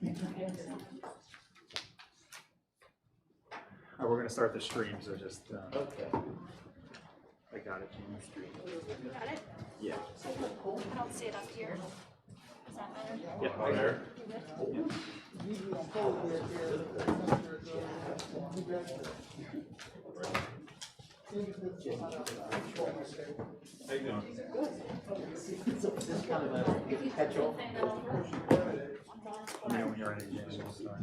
We're going to start the stream, so just, Okay. I got it, Jamie. You got it? Yeah. I don't see it up here. Does that matter? Yeah, over there. How you doing? This is kind of a catch-all. Let me know when you're ready, Jamie. We'll start.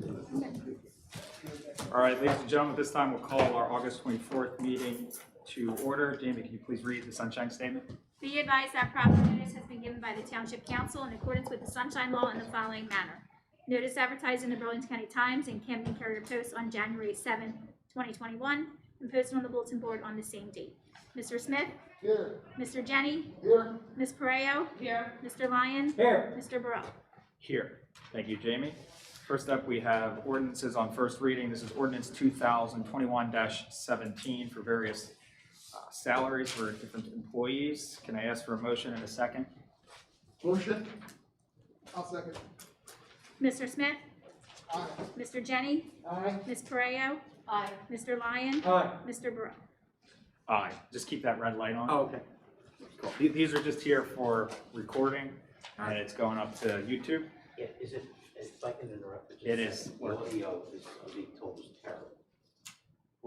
All right, ladies and gentlemen, this time we'll call our August 24th meeting to order. Jamie, can you please read the sunshine statement? Be advised that proper notice has been given by the Township Council in accordance with the Sunshine Law in the following manner. Notice advertised in the Burlington County Times and Camden Courier Post on January 7, 2021, and posted on the bulletin board on the same date. Mr. Smith? Here. Mr. Jenny? Here. Ms. Pareo? Here. Mr. Lyon? Here. Mr. Burrell? Here. Thank you, Jamie. First up, we have ordinances on first reading. This is ordinance 2021-17 for various salaries for different employees. Can I ask for a motion and a second? Motion. I'll second. Mr. Smith? Aye. Mr. Jenny? Aye. Ms. Pareo? Aye. Mr. Lyon? Aye. Mr. Burrell? Aye. Just keep that red light on. Oh, okay. Cool. These are just here for recording, and it's going up to YouTube. Yeah, is it, if I can interrupt? It is. The audio is, I'm being told, is terrible.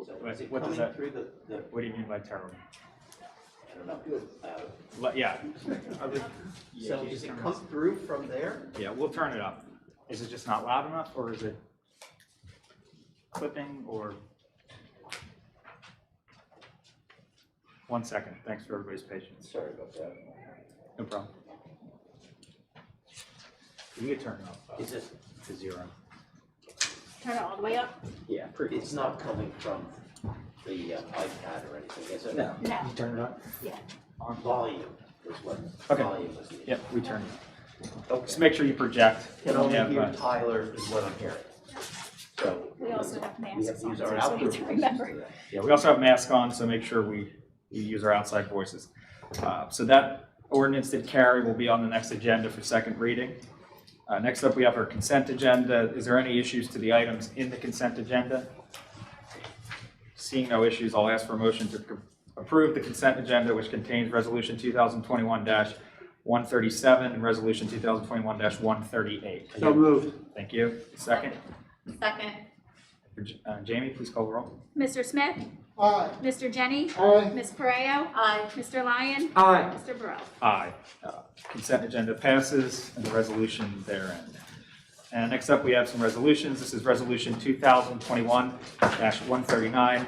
So is it What does coming that- through the, What do you mean by terrible? I don't know. Yeah. So does it come through from there? Yeah, we'll turn it up. Is it just not loud enough, or is it clipping, or? 1 second. Thanks for everybody's patience. Sorry about that. No problem. You can turn it up Is it, to 0. Turn it all the way up? Yeah, it's not coming from the iPad or anything, is it? No. No. You turn it up? Yeah. On volume is what, Okay. volume is the. Yep, we turn it up. Just Okay. make sure you project. Can only Yeah, hear but- Tyler is what I'm hearing. So. We also have We have masks to on, use so our we outdoor need to voices remember. for that. Yeah, we also have masks on, so make sure we use our outside voices. So that ordinance did carry, will be on the next agenda for second reading. Next up, we have our consent agenda. Is there any issues to the items in the consent agenda? Seeing no issues, I'll ask for a motion to approve the consent agenda, which contains Resolution 2021-137 and Resolution 2021-138. So moved. Thank you. Second. Second. Jamie, please call the roll. Mr. Smith? Aye. Mr. Jenny? Aye. Ms. Pareo? Aye. Mr. Lyon? Aye. Mr. Burrell? Aye. Consent agenda passes and the resolution therein. And next up, we have some resolutions. This is Resolution 2021-139,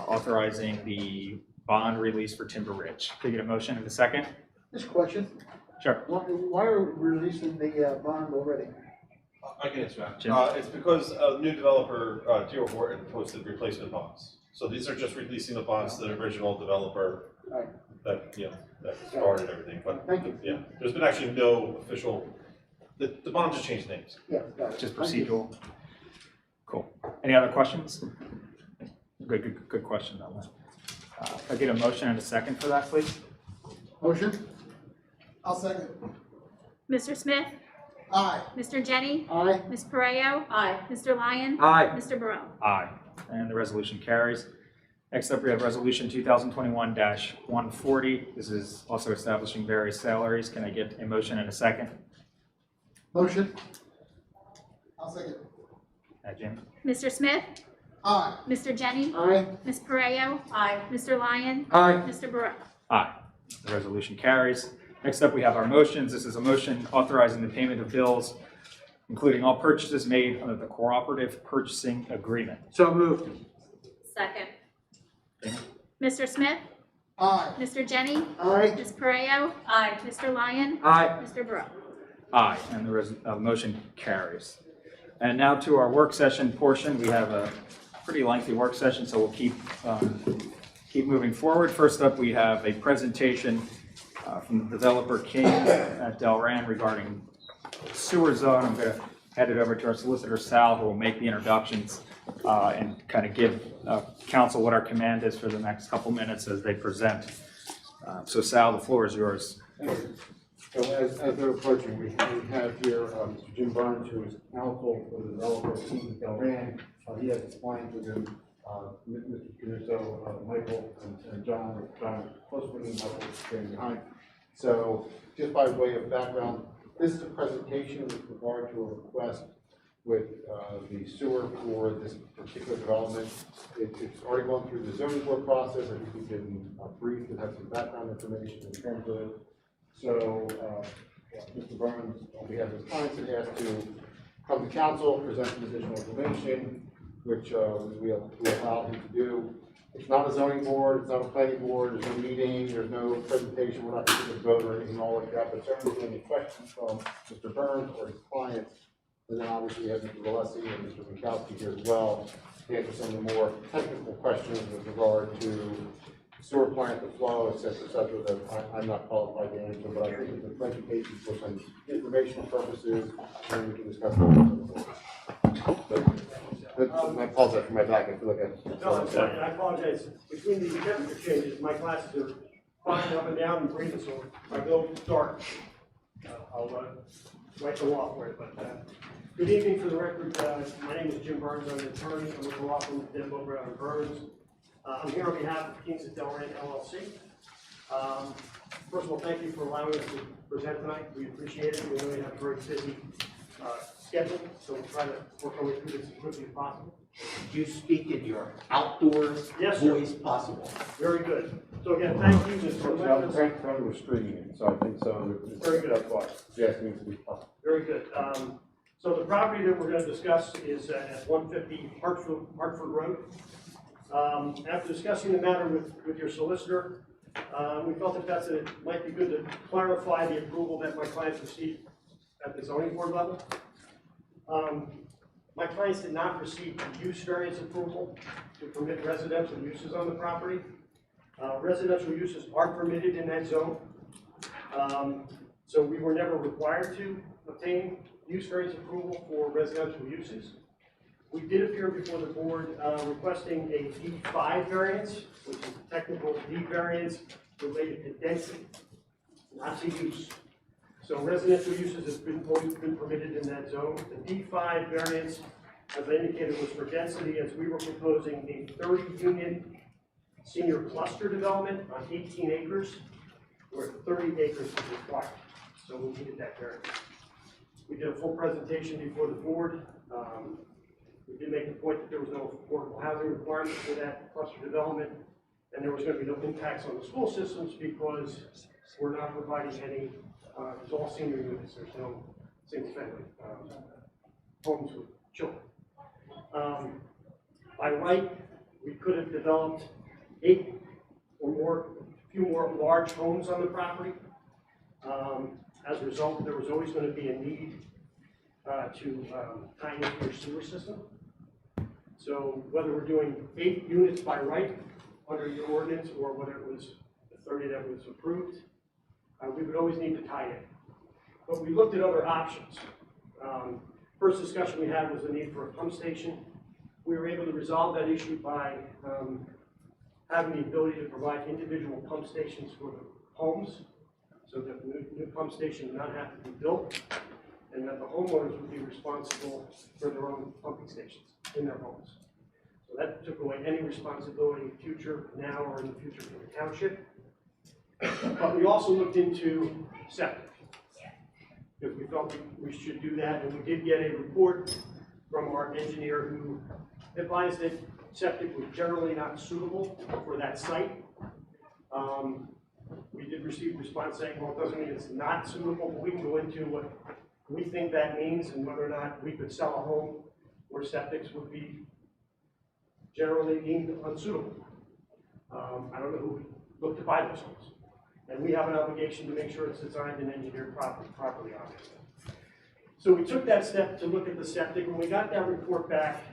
authorizing the bond release for Timber Ridge. Can I get a motion in a second? Just a question, Sure. why are we releasing the bond already? I can answer that. Jim? It's because a new developer, T.O. Horton, posted replacement bonds. So these are just releasing the bonds to the original developer Right. that started everything. But Thank you. yeah, there's been actually no official, the bond just changed names. Yeah, got it. Just Thank you. procedural. Cool. Any other questions? Good question, that one. Can I get a motion and a second for that, please? Motion? I'll second. Mr. Smith? Aye. Mr. Jenny? Aye. Ms. Pareo? Aye. Mr. Lyon? Aye. Mr. Burrell? Aye. And the resolution carries. Next up, we have Resolution 2021-140. This is also establishing various salaries. Can I get a motion and a second? Motion? I'll second. Jim? Mr. Smith? Aye. Mr. Jenny? Aye. Ms. Pareo? Aye. Mr. Lyon? Aye. Mr. Burrell? Aye. The resolution carries. Next up, we have our motions. This is a motion authorizing the payment of bills, including all purchases made under the Cooperative Purchasing Agreement. So moved. Second. Jamie? Mr. Smith? Aye. Mr. Jenny? Aye. Ms. Pareo? Aye. Mr. Lyon? Aye. Mr. Burrell? Aye, and the motion carries. And now to our work session portion. We have a pretty lengthy work session, so we'll keep moving forward. First up, we have a presentation from the developer King at Delaware regarding sewer zone. I'm going to hand it over to our solicitor Sal, who will make the introductions and kind of give council what our command is for the next couple minutes as they present. So Sal, the floor is yours. So as they're approaching, we have here Mr. Jim Burns, who is counsel for the developer of Delaware. He has his clients with him, Mr. Canuso, Michael, and John close with him, Michael standing behind. So just by way of background, this is a presentation with regard to a request with the sewer for this particular development. It's already gone through the zoning board process. I think we've been briefed and have some background information in terms of it. So Mr. Burns, on behalf of his clients, had asked to come to council, present some additional information, which we allow him to do. It's not a zoning board, it's not a planning board, there's no meeting, there's no presentation, we're not going to vote or anything all like that, but certainly any questions from Mr. Burns or his clients. And then obviously we have Mr. Valesi and Mr. Minkowski here as well to answer some of the more technical questions with regard to sewer plant, the flow, et cetera, that I'm not qualified to answer, but I think it's a presentation for some informational purposes, and we can discuss I apologize for my back, I feel like No, I'm sorry, and I apologize. Between the temperature changes, my glasses are flying up and down and breathing, so if I go dark, I'll wipe them off for it. But good evening for the record. My name is Jim Burns. I'm an attorney. I'm with the law firm Denbo Brown and Burns. I'm here on behalf of Kings of Delaware LLC. First of all, thank you for allowing us to present tonight. We appreciate it. We know you have a very busy schedule, so we'll try to work our way through this as quickly as possible. You speak in your outdoor Yes, sir. voice possible. Very good. So again, thank you, Mr. I'm Lewis. trying to restrain it, so I think so. Very good. That's why. Yes, needs to be possible. Very good. So the property that we're going to discuss is at 150 Hartford Road. After discussing the matter with your solicitor, we felt that it might be good to clarify the approval that my clients received at the zoning board level. My clients did not receive use variance approval to permit residential uses on the property. Residential uses are permitted in that zone. So we were never required to obtain use variance approval for residential uses. We did appear before the board requesting a D5 variance, which is a technical D variance related to density, not to use. So residential uses have always been permitted in that zone. The D5 variance, as I indicated, was for density, as we were proposing a 30-unit senior cluster development on 18 acres, where 30 acres is required. So we needed that variance. We did a full presentation before the board. We did make the point that there was no affordable housing requirement for that cluster development, and there was going to be no impacts on the school systems because we're not providing any, it's all senior units, there's no single family homes with children. By right, we could have developed 8 or more, a few more large homes on the property. As a result, there was always going to be a need to tie into your sewer system. So whether we're doing 8 units by right under your ordinance or whether it was the 30 that was approved, we would always need to tie in. But we looked at other options. First discussion we had was the need for a pump station. We were able to resolve that issue by having the ability to provide individual pump stations for the homes, so that the new pump station would not have to be built, and that the homeowners would be responsible for their own pumping stations in their homes. So that took away any responsibility in the future, now or in the future for the township. But we also looked into septic, because we felt we should do that, and we did get a report from our engineer who advised that septic was generally not suitable for that site. We did receive a response saying, well, it doesn't mean it's not suitable, but we can go into what we think that means and whether or not we could sell a home where septics would be generally deemed unsuitable. I don't know who would look to buy those homes. And we have an obligation to make sure it's designed and engineered properly, obviously. So we took that step to look at the septic. When we got that report back,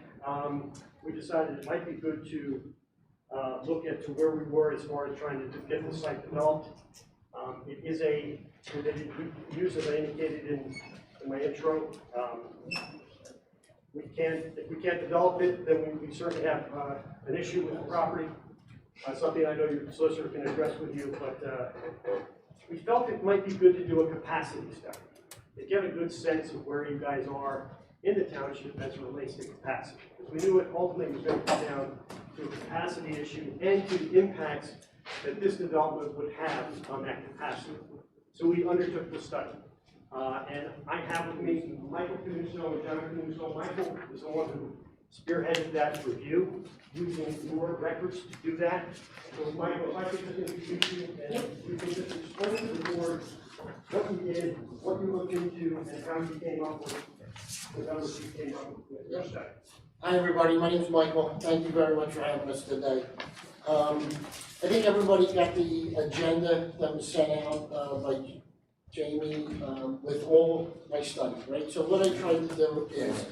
we decided it might be good to look at to where we were as far as trying to get the site developed. It is a permitted use, as I indicated in my intro. If we can't develop it, then we certainly have an issue with the property. Something I know your solicitor can address with you, but we felt it might be good to do a capacity study to get a good sense of where you guys are in the township as it relates to capacity. Because we knew it ultimately was going to come down to a capacity issue and to the impacts that this development would have on that capacity. So we undertook the study. And I have with me Michael Canuso and Jonathan Canuso. Michael is the one who spearheaded that review, using your records to do that. So Michael, if I could just introduce you, and you can just explain to the board what you did, what you looked into, and how you came up with the numbers you came up with your study. Hi, everybody. My name is Michael. Thank you very much for having us today. I think everybody got the agenda that was sent out by Jamie with all my studies, right? So what I tried to do is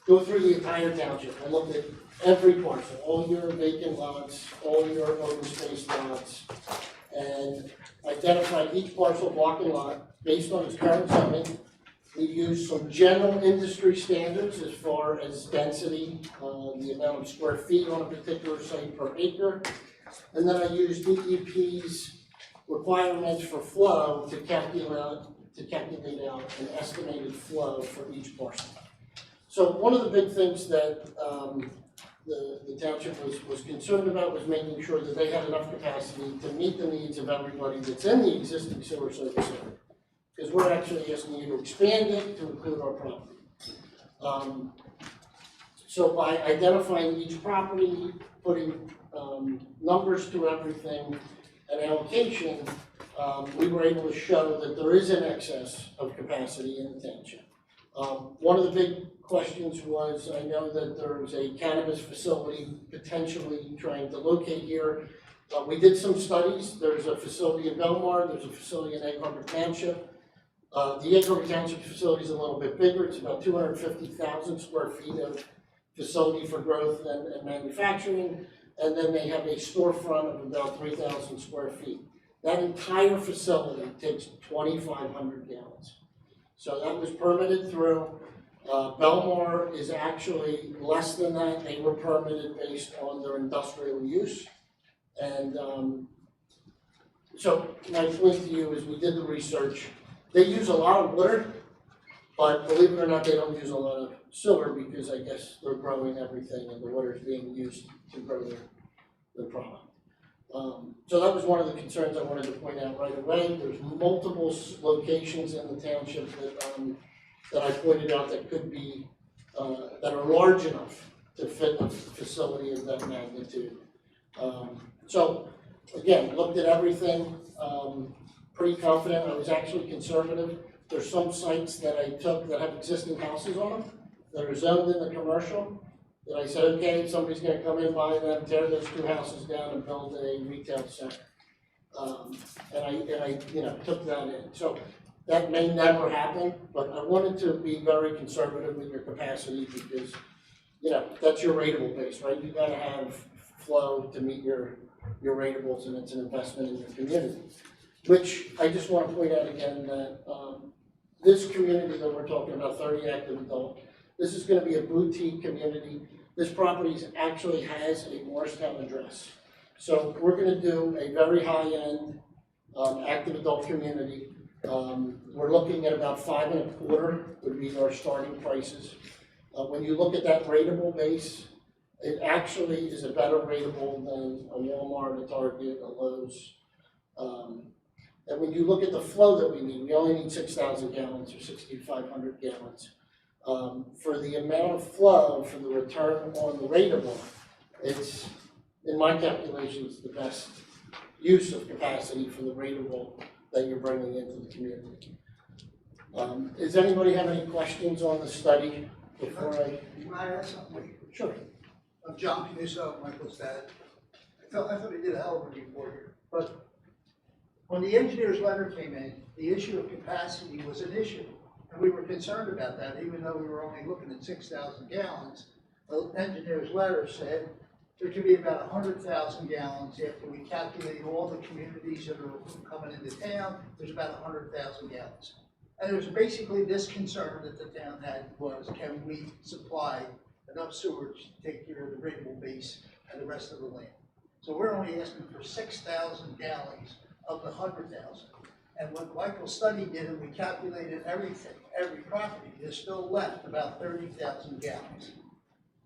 go through the entire township. I looked at every parcel, all your vacant lots, all your open space lots, and identified each parcel, block, and lot based on its current zoning. We used some general industry standards as far as density, the amount of square feet on a particular site per acre. And then I used DEP's requirements for flow to calculate out an estimated flow for each parcel. So one of the big things that the township was concerned about was making sure that they had enough capacity to meet the needs of everybody that's in the existing sewer service area. Because we're actually asking you to expand it to include our property. So by identifying each property, putting numbers to everything, and allocation, we were able to show that there is an excess of capacity in the township. One of the big questions was, I know that there's a cannabis facility potentially trying to locate here. We did some studies. There's a facility in Belmar, there's a facility in Egg Harbor Township. The Egg Harbor Township facility is a little bit bigger. It's about 250,000 square feet of facility for growth and manufacturing. And then they have a storefront of about 3,000 square feet. That entire facility takes 2,500 gallons. So that was permitted through. Belmar is actually less than that. They were permitted based on their industrial use. And so my point to you is we did the research. They use a lot of water, but believe it or not, they don't use a lot of sewer because I guess they're growing everything and the water is being used to grow their product. So that was one of the concerns I wanted to point out right away. There's multiple locations in the township that I pointed out that could be, that are large enough to fit a facility of that magnitude. So again, looked at everything, pretty confident. I was actually conservative. There's some sites that I took that have existing houses on them that are zoned in the commercial. That I said, okay, somebody's going to come in, buy them, tear those two houses down, and build a retail center. And I took that in. So that may never happen, but I wanted to be very conservative with your capacity because, that's your rateable base, right? You got to have flow to meet your ratables, and it's an investment in your community. Which I just want to point out again that this community that we're talking about, 30 active adult, this is going to be a boutique community. This property actually has a Morristown address. So we're going to do a very high-end active adult community. We're looking at about 5.25 would be our starting prices. When you look at that rateable base, it actually is a better rateable than a Walmart, a Target, a Lowe's. And when you look at the flow that we need, we only need 6,000 gallons or 6,500 gallons. For the amount of flow, for the return on the rateable, it's, in my calculations, the best use of capacity for the rateable that you're bringing into the community. Does anybody have any questions on the study before I? Can I ask something? Sure. I'm John Canuso, Michael's dad. I thought he did a hell of a report here. But when the engineer's letter came in, the issue of capacity was an issue. And we were concerned about that, even though we were only looking at 6,000 gallons. The engineer's letter said there could be about 100,000 gallons after we calculate all the communities that are coming into town. There's about 100,000 gallons. And there's basically this concern that the town had was, can we supply enough sewage to take care of the rateable base and the rest of the land? So we're only asking for 6,000 gallons of the 100,000. And what Michael's study did, and we calculated everything, every property, there's still left about 30,000 gallons.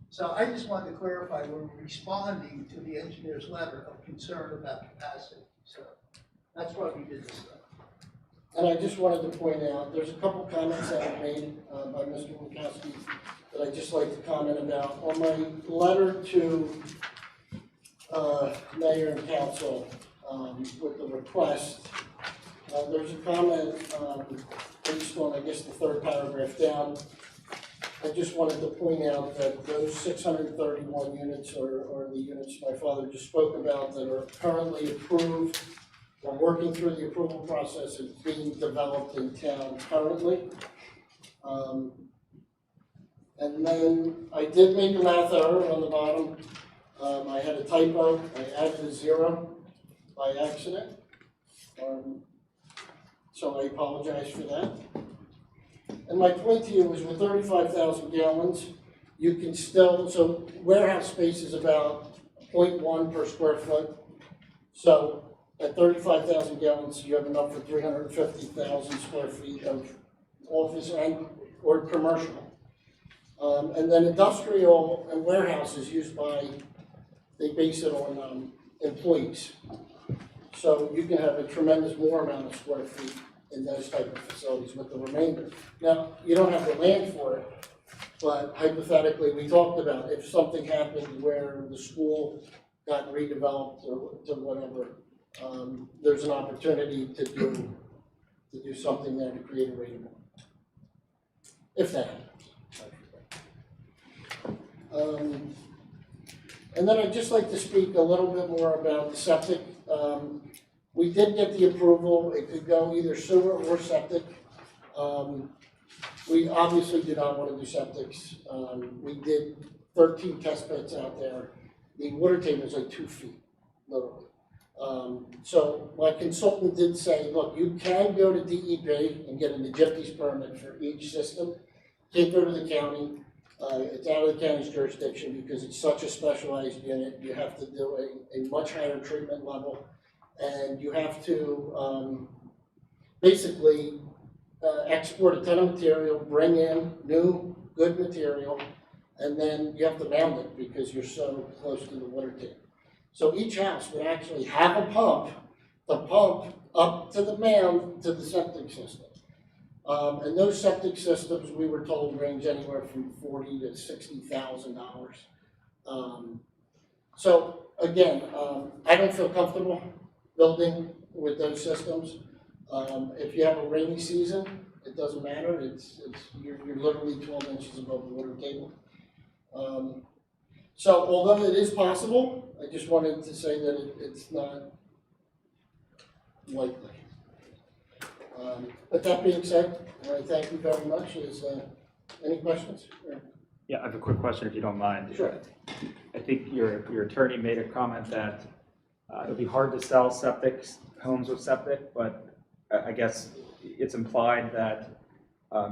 So I just wanted to clarify, we're responding to the engineer's letter of concern about capacity. So that's why we did this study. And I just wanted to point out, there's a couple comments that were made by Mr. Wachowski that I'd just like to comment about. On my letter to Mayor and Council with the request, there's a comment based on, I guess, the third paragraph down. I just wanted to point out that those 631 units are the units my father just spoke about that are currently approved. We're working through the approval process. It's being developed in town currently. And then I did make a math error on the bottom. I had a typo. I added a 0 by accident. So I apologize for that. And my point to you was with 35,000 gallons, you can still, so warehouse space is about 0.1 per square foot. So at 35,000 gallons, you have enough for 350,000 square feet of office and or commercial. And then industrial and warehouse is used by, they base it on employees. So you can have a tremendous more amount of square feet in those type of facilities with the remainder. Now, you don't have the land for it, but hypothetically, we talked about if something happened where the school got redeveloped or to whatever, there's an opportunity to do something there to create a rateable. If that happens. And then I'd just like to speak a little bit more about the septic. We did get the approval. It could go either sewer or septic. We obviously do not want to do septics. We did 13 test beds out there. The water table is like 2 feet, literally. So my consultant did say, look, you can go to DEP and get an Egypti's permit for each system. Can't go to the county. It's out of the county's jurisdiction because it's such a specialized unit. You have to do a much higher treatment level. And you have to basically export a ton of material, bring in new, good material, and then you have to mound it because you're so close to the water table. So each house would actually have a pump to pump up to the mound to the septic system. And those septic systems, we were told, range anywhere from $40,000 to $60,000. So again, I don't feel comfortable building with those systems. If you have a rainy season, it doesn't matter. You're literally 12 inches above the water table. So although it is possible, I just wanted to say that it's not likely. But that being said, I thank you very much. Is any questions? Yeah, I have a quick question if you don't mind. Sure. I think your attorney made a comment that it would be hard to sell homes with septic, but I guess it's implied that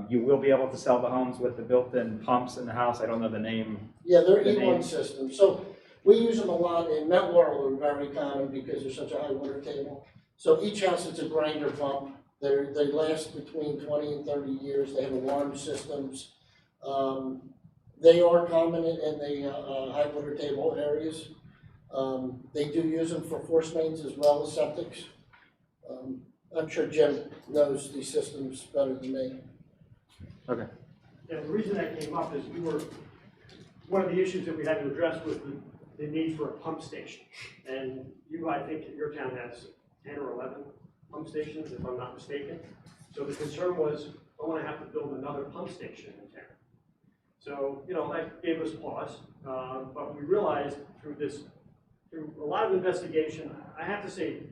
you will be able to sell the homes with the built-in pumps in the house. I don't know the name. Yeah, they're The E1 name. systems. So we use them a lot in Mount Laurel. They're very common because there's such a high water table. So each house is a grinder pump. They last between 20 and 30 years. They have alarm systems. They are common in the high water table areas. They do use them for force mains as well as septics. I'm sure Jim knows these systems better than me. Okay. Yeah, the reason that came up is one of the issues that we had to address was the need for a pump station. And I think your town has 10 or 11 pump stations, if I'm not mistaken. So the concern was, I want to have to build another pump station in town. So, that gave us pause, but we realized through a lot of investigation, I have to say,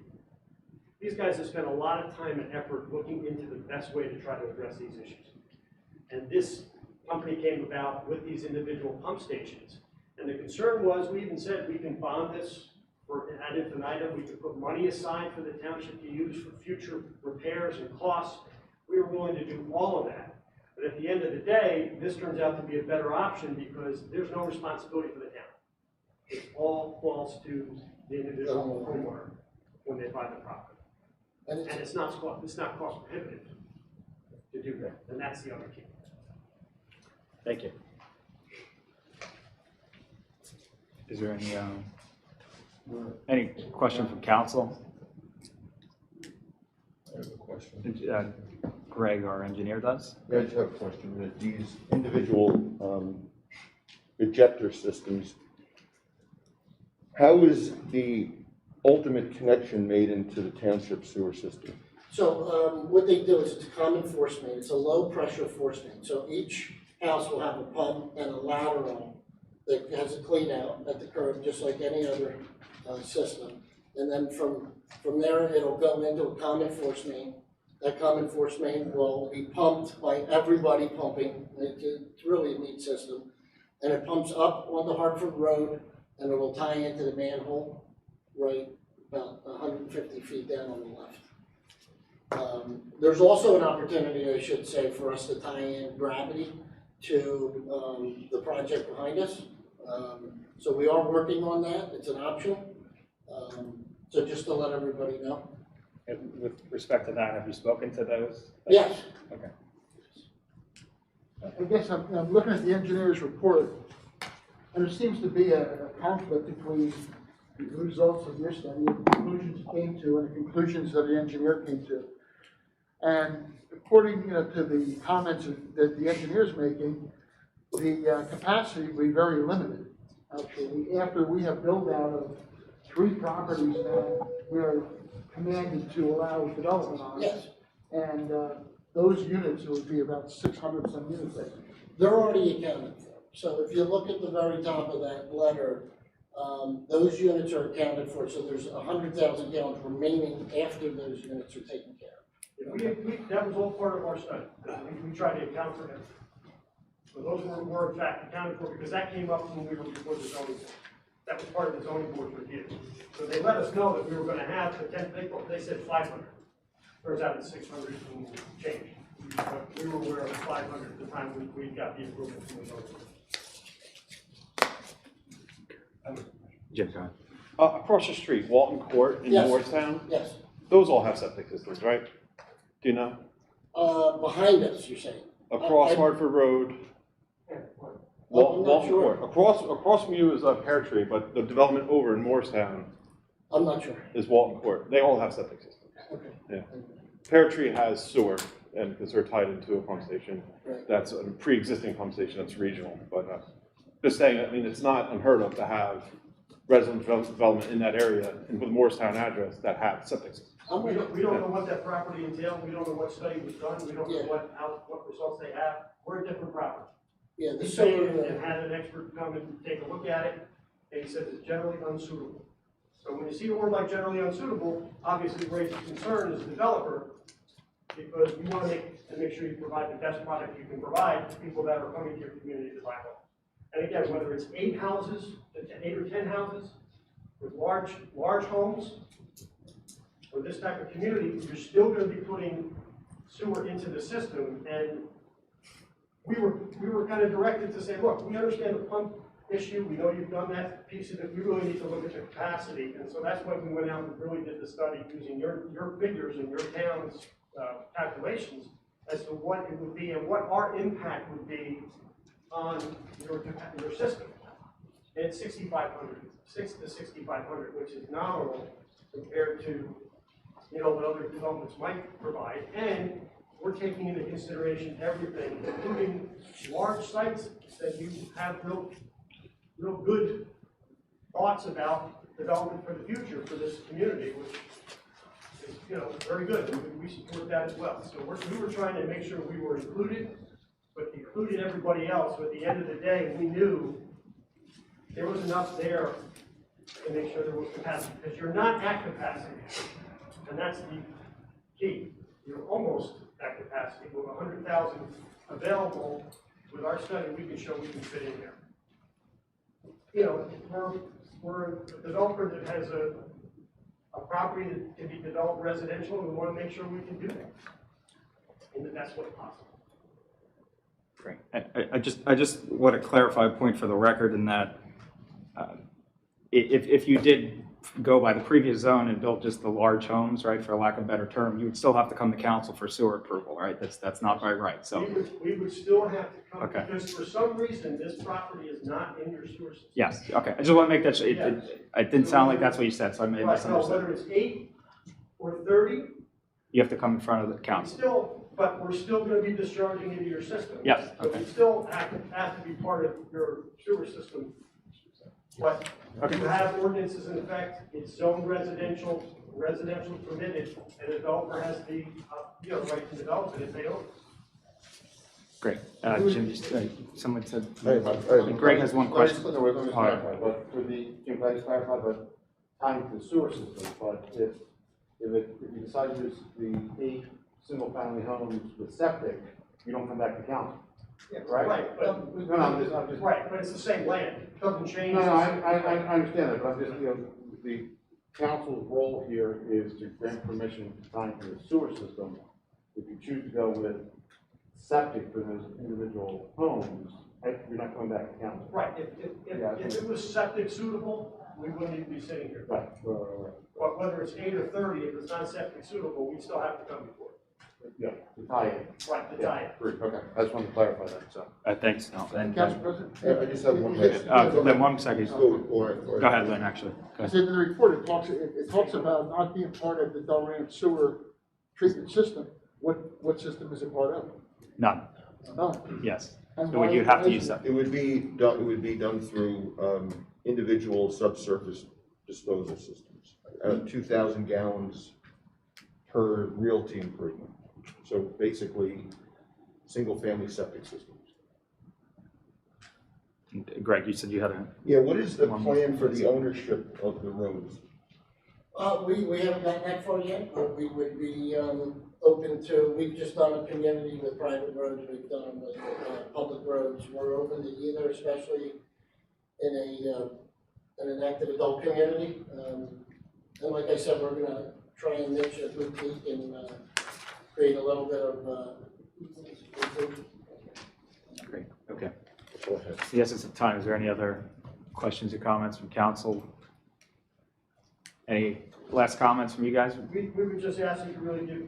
these guys have spent a lot of time and effort looking into the best way to try to address these issues. And this company came about with these individual pump stations. And the concern was, we even said we can bond this for ad infinitum. We could put money aside for the township to use for future repairs and costs. We were willing to do all of that. But at the end of the day, this turns out to be a better option because there's no responsibility for the town. It all falls to the individual homeowner when they buy the property. And And it's, it's not cost prohibitive to do that, and that's the other key. Thank you. Is there any question from council? I have a question. Greg, our engineer, does? Yeah, I just have a question. That these individual ejector systems, how is the ultimate connection made into the township sewer system? so, what they do is it's a common force main, it's a low pressure force main. So each house will have a pump and a lateral that has a clean out at the curb, just like any other system. And then from there, it'll go into a common force main. That common force main will be pumped by everybody pumping. It's really a neat system. And it pumps up on the Hartford Road, and it will tie into the manhole right about 150 feet down on the left. There's also an opportunity, I should say, for us to tie in gravity to the project behind us. So we are working on that. It's an option. So just to let everybody know. And with respect to that, have you spoken to those? Yes. Okay. I guess I'm looking at the engineer's report, and there seems to be a conflict between the results of your study, the conclusions you came to, and the conclusions that the engineer came to. And according, to the comments that the engineer is making, the capacity will be very limited. Actually, after we have built out of 3 properties that we are commanded to allow development on. Yes. And those units, it would be about 600 some units, I think. They're already accounted for. So if you look at the very top of that letter, those units are accounted for. So there's 100,000 gallons remaining after those units are taken care of. That was all part of our study. We tried to account for that. So those were in fact accounted for because that came up when we were before the zoning board. That was part of the zoning board's review. So they let us know that we were going to have they said 500. Turns out it's 600 and change. But we were aware of 500 at the time we got the approval from the zoning board. Jim, go ahead. Across the street, Walton Court in Yes. Moorestown, Yes. those all have septic systems, right? Do you know? Behind us, you're saying? Across Hartford Road, I'm not Walton sure. Court. Across from you is Pear Tree, but the development over in Moorestown I'm not sure. is Walton Court. They all have septic systems. Okay. Yeah. Pear Tree has sewer, and because they're tied into a pump station, Right. that's a pre-existing pump station that's regional. But just saying, I mean, it's not unheard of to have resident development in that area and with a Moorestown address that have septic systems. We don't know what that property entailed. We don't know what study was done. We don't know what results they have. We're a different property. Yeah, the We sewer. paid and had an expert come and take a look at it, and he said it's generally unsuitable. So when you see a word like generally unsuitable, obviously it raises concern as a developer, because you want to make sure you provide the best product you can provide to people that are coming to your community to buy homes. And again, whether it's 8 houses, 8 or 10 houses, with large homes, or this type of community, you're still going to be putting sewer into the system. And we were kind of directed to say, look, we understand the pump issue. We know you've done that piece of it. We really need to look at the capacity. And so that's why we went out and really did the study using your figures and your town's calculations as to what it would be and what our impact would be on your system. And it's 6,500, 6 to 6,500, which is nominal compared to what other developments might provide. And we're taking into consideration everything, including large sites that you have real good thoughts about development for the future for this community, which is very good. We support that as well. So we were trying to make sure we were included, but included everybody else. So at the end of the day, we knew there was enough there to make sure there was capacity, because you're not at capacity, and that's the key. You're almost at capacity. With 100,000 available, with our study, we can show we can fit in there. We're a developer that has a property that can be developed residential, and we want to make sure we can do that in the best way possible. Great. I just want to clarify a point for the record in that if you did go by the previous zone and built just the large homes, right, for lack of a better term, you would still have to come to council for sewer approval, right? That's not by right, so, We would still have to come, Okay. because for some reason, this property is not in your sewer system. yes, okay. I just want to make that, Yes. it didn't sound like that's what you said, so I may have Right, no, misunderstood. whether it's 8 or 30, You have to come in front of the we council. still, but we're still gonna be discharging into your system. Yes, So okay. we still have to be part of your sewer system. But Okay. you have ordinances in effect, it's zoned residential permitted, and the developer has the, right to develop it if they own it. Great. Jim, someone said, Hey, Greg has one question. Let me clarify, but for the, can I just clarify, but tying to the sewer system, but if you decide to use the 8 single-family homes with septic, you don't come back to council, right? Right, but, No, I'm just. right, but it's the same land, it doesn't change. No, I understand that, but I'm just, the council's role here is to grant permission to tie into the sewer system. If you choose to go with septic for those individual homes, you're not coming back to council. Right, if it was septic suitable, we wouldn't even be sitting here. Right. But whether it's 8 or 30, if it's not septic suitable, we still have to come before. Yeah, to tie it. Right, to tie it. Great, okay, I just wanted to clarify that, so. thanks, no, and, Council President? I just have one question. then 1 second. Or- Go ahead, Lynn, actually. Go I ahead. said in the report, it talks about not being part of the Delaware sewer treatment system. What system is it part of? None, None. yes. And So why you'd have to is use it? that. It would be done through individual subsurface disposal systems. 2,000 gallons per realty improvement. So basically, single-family septic systems. Greg, you said you had a, Yeah, what is the plan for the ownership of the roads? We haven't gotten that far yet, but we would be, open to, we've just done a community with private roads, we've done with, public roads. We're open to either, especially in an active adult community. And like I said, we're gonna try and niche a boutique and, create a little bit of, great, okay. Go ahead. The essence of time, is there any other questions or comments from council? Any last comments from you guys? We would just ask you to really give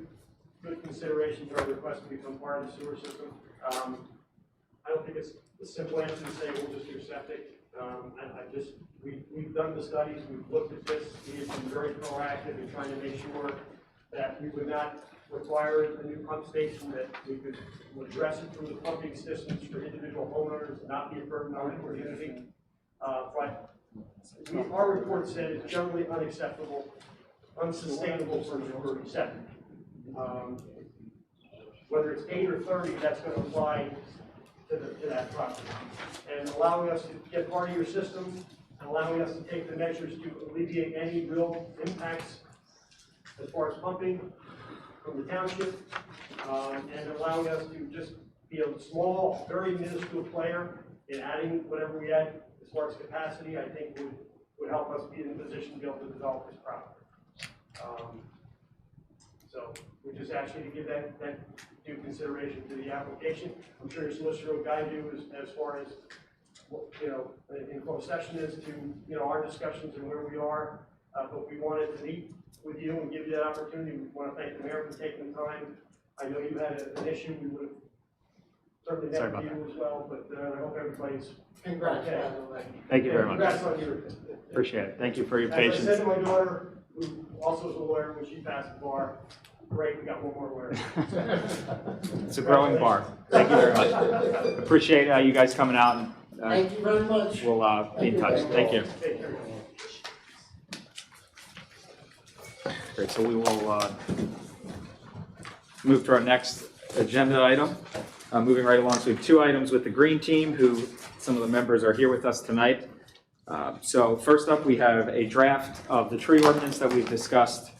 good consideration to our request to become part of the sewer system. I don't think it's a simple answer to say we'll just do septic. We've done the studies, we've looked at this, we have been very proactive in trying to make sure that we would not require a new pump station, that we could address it through the pumping systems for individual homeowners, not be a burden on the community. But our report said it's generally unacceptable, unsustainable for septic. Whether it's 8 or 30, that's going to apply to that property. And allowing us to get part of your system, and allowing us to take the measures to alleviate any real impacts as far as pumping from the township, and allowing us to just be a small, very minuscule player in adding whatever we add as far as capacity, I think would help us be in a position to be able to develop this property. So we just ask you to give that due consideration to the application. I'm sure your solicitor will guide you as far as what, in closed session as to, our discussions and where we are. But we wanted to meet with you and give you that opportunity. We want to thank the mayor for taking the time. I know you had an issue. We would have certainly met with you as well, but I hope everybody's congrats, by okay. the way. Thank you very much. Congrats on your. Appreciate it. Thank you for your As I said patience. to my daughter, who also is a lawyer, when she passed the bar, great, we got one more lawyer. It's a growing bar. Thank you very much. Appreciate you guys coming out, and Thank you very much. we'll be in touch. Thank you. Take care. Great, so we will move to our next agenda item. Moving right along, so we have 2 items with the Green Team, who some of the members are here with us tonight. So first up, we have a draft of the tree ordinance that we've discussed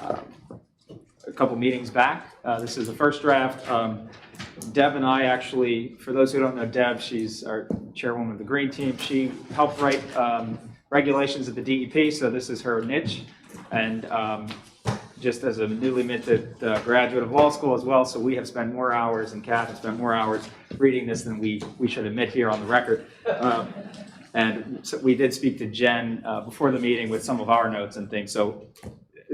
a couple meetings back. This is the first draft. Deb and I actually, for those who don't know Deb, she's our chairwoman of the Green Team. She helped write regulations at the DEP, so this is her niche. And just as a newly minted graduate of law school as well, so we have spent more hours, and Kath has spent more hours reading this than we should admit here on the record. And so we did speak to Jen before the meeting with some of our notes and things. So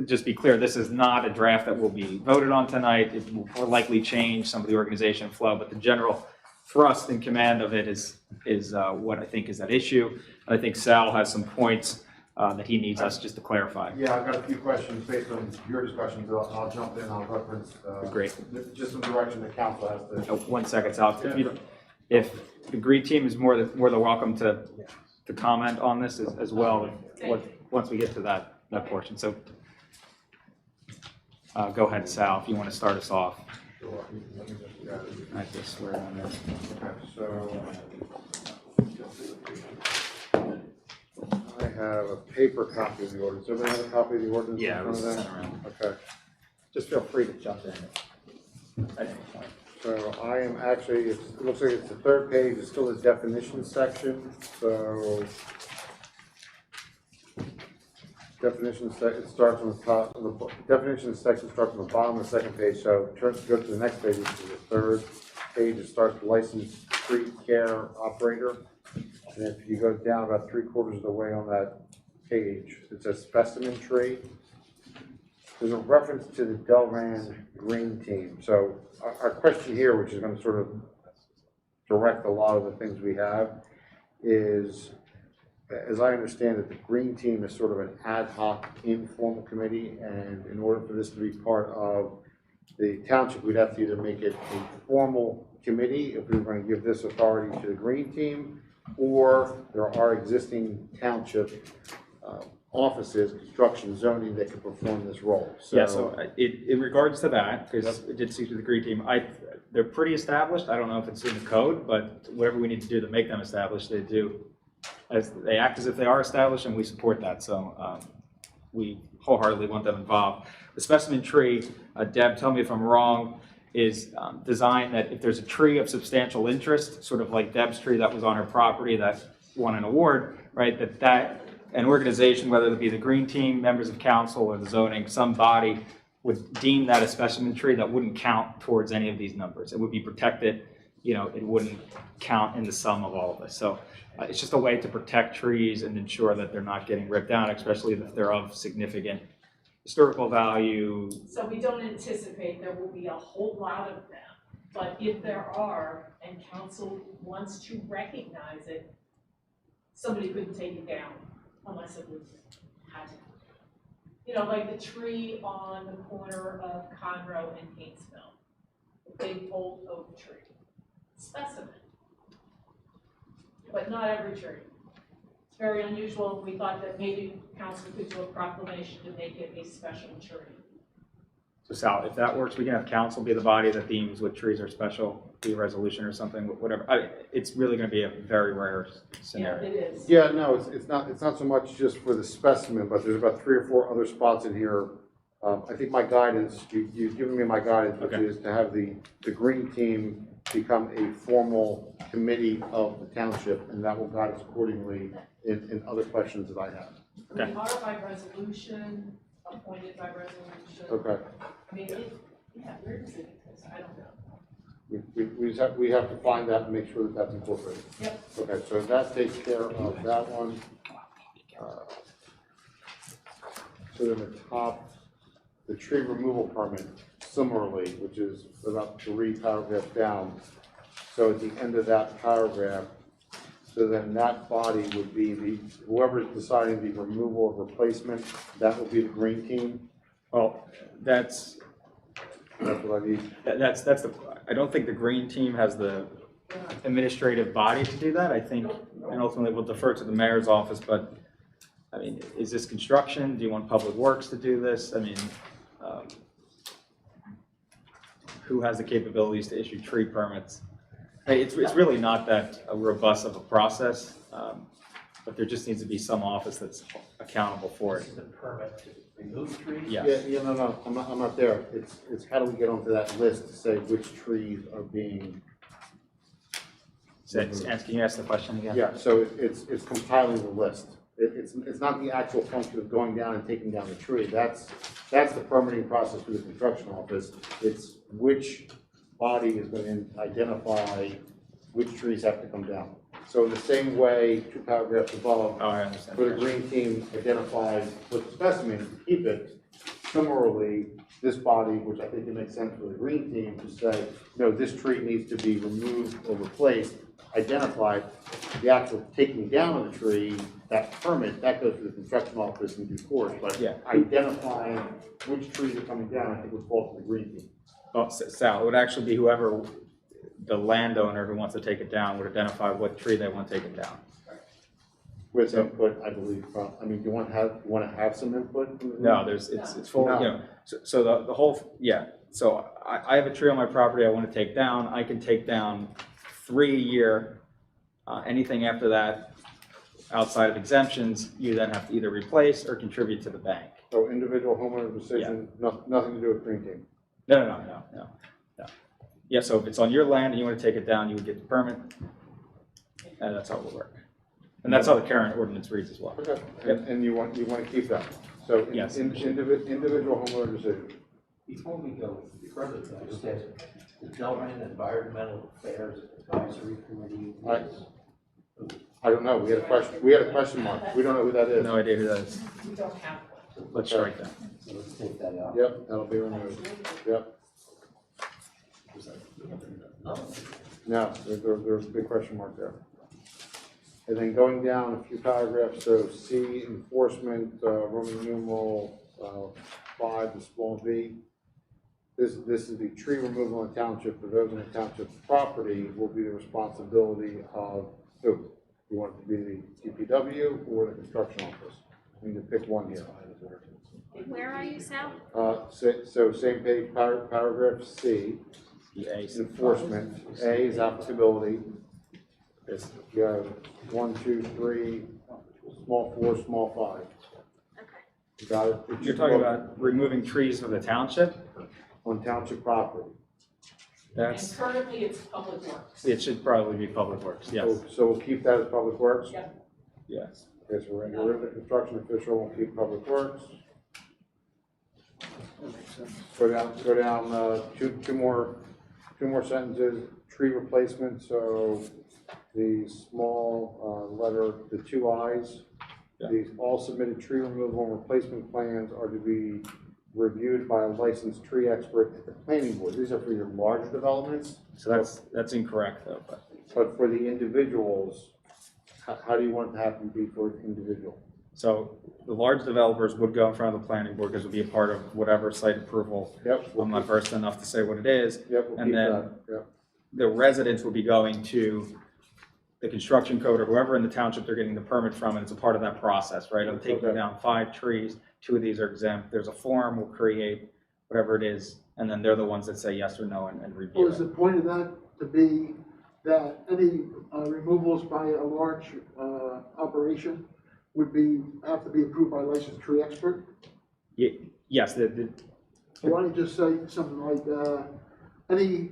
just be clear, this is not a draft that will be voted on tonight. It will likely change some of the organization flow, but the general thrust and command of it is what I think is at issue. And I think Sal has some points that he needs us just to clarify. Yeah, I've got a few questions based on your discussions. I'll jump in, I'll reference, Great. just some direction the council has to. 1 second, Sal. If the green team is more than welcome to comment on this as well, once we get to that portion. So go ahead, Sal, if you want to start us off. Sure. Let me just grab it. I just swear on this. Okay, so I have a paper copy of the ordinance. Does everybody have a copy of the ordinance in Yeah, it front was of sent them? around. Okay, Just feel free to jump in at any point. so I am actually, it looks like it's the third page, it's still the definition section, so it starts on the top, the definition section starts on the bottom of the second page, so go to the next page, which is the third page, it starts licensed tree care operator. And if you go down about 3/4 of the way on that page, it says specimen tree. There's a reference to the Delran Green Team. So our question here, which is going to sort of direct a lot of the things we have, is, as I understand it, the Green Team is sort of an ad hoc informal committee, and in order for this to be part of the township, we'd have to either make it a formal committee if we were going to give this authority to the Green Team, or there are existing township offices, construction, zoning that can perform this role. Yeah, so in regards to that, because I did speak to the green team, they're pretty established. I don't know if it's in the code, but whatever we need to do to make them established, they do. They act as if they are established, and we support that. So we wholeheartedly want them involved. The specimen tree, Deb, tell me if I'm wrong, is designed that if there's a tree of substantial interest, sort of like Deb's tree that was on her property that won an award, right, that an organization, whether it be the green team, members of council, or the zoning, some body would deem that a specimen tree that wouldn't count towards any of these numbers. It would be protected, it wouldn't count in the sum of all of this. So it's just a way to protect trees and ensure that they're not getting ripped down, especially if they're of significant historical value. So we don't anticipate there will be a whole lot of them, but if there are, and council wants to recognize it, somebody couldn't take it down unless it was had to. Like the tree on the corner of Conroe and Paintsville, the big old oak tree, specimen. But not every tree. It's very unusual. We thought that maybe council could do a proclamation to make it a special tree. So Sal, if that works, we can have council be the body that deems what trees are special, be a resolution or something, whatever. It's really going to be a very rare scenario. Yeah, it is. yeah, no, it's not so much just for the specimen, but there's about 3 or 4 other spots in here. I think my guidance, you've given me my guidance, which Okay. is to have the green team become a formal committee of the township, and that will guide us accordingly in other questions that I have. We are by resolution, appointed by resolution. Okay. I mean, where is it? Because I don't know. We have to find that and make sure that that's incorporated. Yep. Okay, so that takes care of that one. So then the top, the tree removal permit, similarly, which is about 3 paragraphs down. So at the end of that paragraph, so then that body would be whoever's deciding the removal or replacement, that will be the green team. Well, that's what I need. I don't think the green team has the administrative body to do that. I think, and ultimately we'll defer to the mayor's office, but I mean, is this construction? Do you want public works to do this? I mean, who has the capabilities to issue tree permits? It's really not that robust of a process, but there just needs to be some office that's accountable for it. This is a permit to remove trees? Yes. Yeah, no, I'm not there. It's how do we get onto that list to say which trees are being. Can you ask the question again? Yeah, so it's compiling the list. It's not the actual function of going down and taking down the tree. That's the permitting process for the construction office. It's which body is going to identify which trees have to come down. So in the same way, 2 paragraphs above, Oh, I understand. where the green team identifies what the specimen to keep it. Similarly, this body, which I think it makes sense for the green team to say, no, this tree needs to be removed or replaced, identified. The actual taking down of the tree, that permit, that goes to the construction office in due course, but Yeah. identifying which trees are coming down, I think would fall to the green team. Oh, Sal, it would actually be whoever, the landowner who wants to take it down would identify what tree they want taken down. With input, I believe, from, I mean, do you want to have some input? From the No, it's full, No. you know, so the whole, yeah. So I have a tree on my property I want to take down. I can take down 3 a year. Anything after that, outside of exemptions, you then have to either replace or contribute to the bank. So individual homeowner decision, nothing to do with green team. No. Yeah, so if it's on your land and you want to take it down, you would get the permit, and that's how it will work. And that's how the current ordinance reads as well. Okay, Yep. and you want to keep that. So Yes. individual homeowner decision. Before we go further, though, it says the Delaware Environmental Affairs Advisory Committee is. I don't know, we had a question mark, we don't know who that is. No idea who that is. We don't have one. Let's strike that. So let's take that out. Yep, that'll be removed, yep. No, there's a big question mark there. And then going down a few paragraphs, so C, enforcement, Roman numeral 5, the small v. This is the tree removal in township, for those in the township property will be the responsibility of who? You want it to be the DPW or the construction office? We need to pick one here. Where are you, Sal? So same page, paragraph C, The A. enforcement. A is applicability. This. You have 1, 2, 3, small 4, small 5. Okay. You got it? You're talking about removing trees from the township? On township property. And That's, currently it's public works. it should probably be Public Works, yes, So we'll keep that as public works? Yep. yes. Okay, so we're in the construction official, we'll keep public works. Go down, two more sentences, tree replacement, so the small, letter, the 2 I's. Yeah. These all submitted tree removal and replacement plans are to be reviewed by a licensed tree expert at the planning board. These are for your larger developments, So that's incorrect though, but. but for the individuals, how do you want it to happen be for an individual? So the large developers would go in front of the planning board because it would be a part of whatever site approval. Yep. I'm not versed enough to say what it is. Yep, we'll And keep then that, yep. the residents will be going to the construction code or whoever in the township they're getting the permit from, and it's a part of that process, right? I'm taking Okay. down 5 trees, 2 of these are exempt. There's a form we'll create, whatever it is, and then they're the ones that say yes or no and review Or is it. the point of that to be that any removals by a large operation would have to be approved by a licensed tree expert? Yes, So why don't you just say something like, any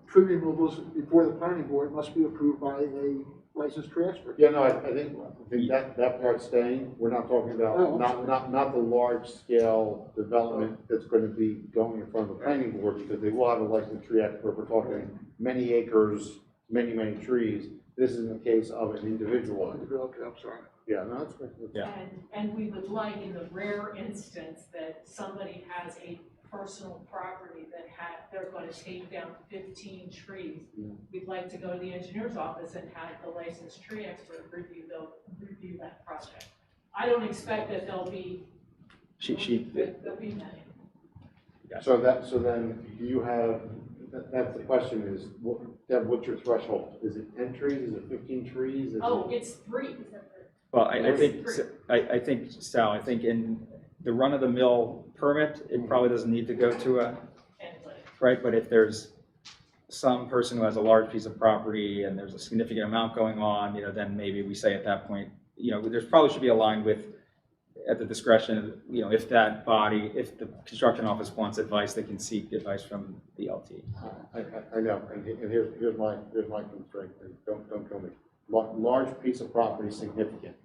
tree removals before the planning board must be approved by a licensed tree expert? Yeah, no, I think that part's staying. We're not talking about, Oh, I'm not the large scale development that's going to be going in front of the planning board, because they will have a licensed tree expert. We're talking many acres, many trees. This is in the case of an individual. Okay, I'm sorry. Yeah, no, that's good. Yeah. And we would like, in the rare instance that somebody has a personal property that they're gonna take down 15 trees, we'd like to go to the engineer's office and have the licensed tree expert review that project. I don't expect that there'll be many. So then you have, that's the question is, Deb, what's your threshold? Is it 10 trees? Is it 15 trees? Is it- Oh, it's 3. Well, I think, Sal, I think in the run-of-the-mill permit, it probably doesn't need to go to right? But if there's some person who has a large piece of property and there's a significant amount going on, then maybe we say at that point, there's probably should be a line with, at the discretion of, if that body, if the construction office wants advice, they can seek advice from the LT. I know, and here's my constraint, don't kill me. Large piece of property, significant.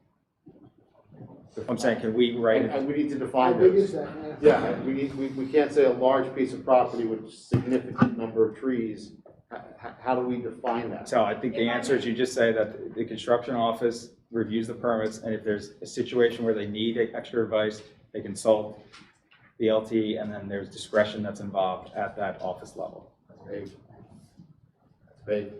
I'm saying, can we write it? And we need to How define big those. is that? Yeah, we can't say a large piece of property with significant number of trees How do we define that? So I think the answer is you just say that the construction office reviews the permits, and if there's a situation where they need extra advice, they consult the LT, and then there's discretion that's involved at that office level. Vague. Vague.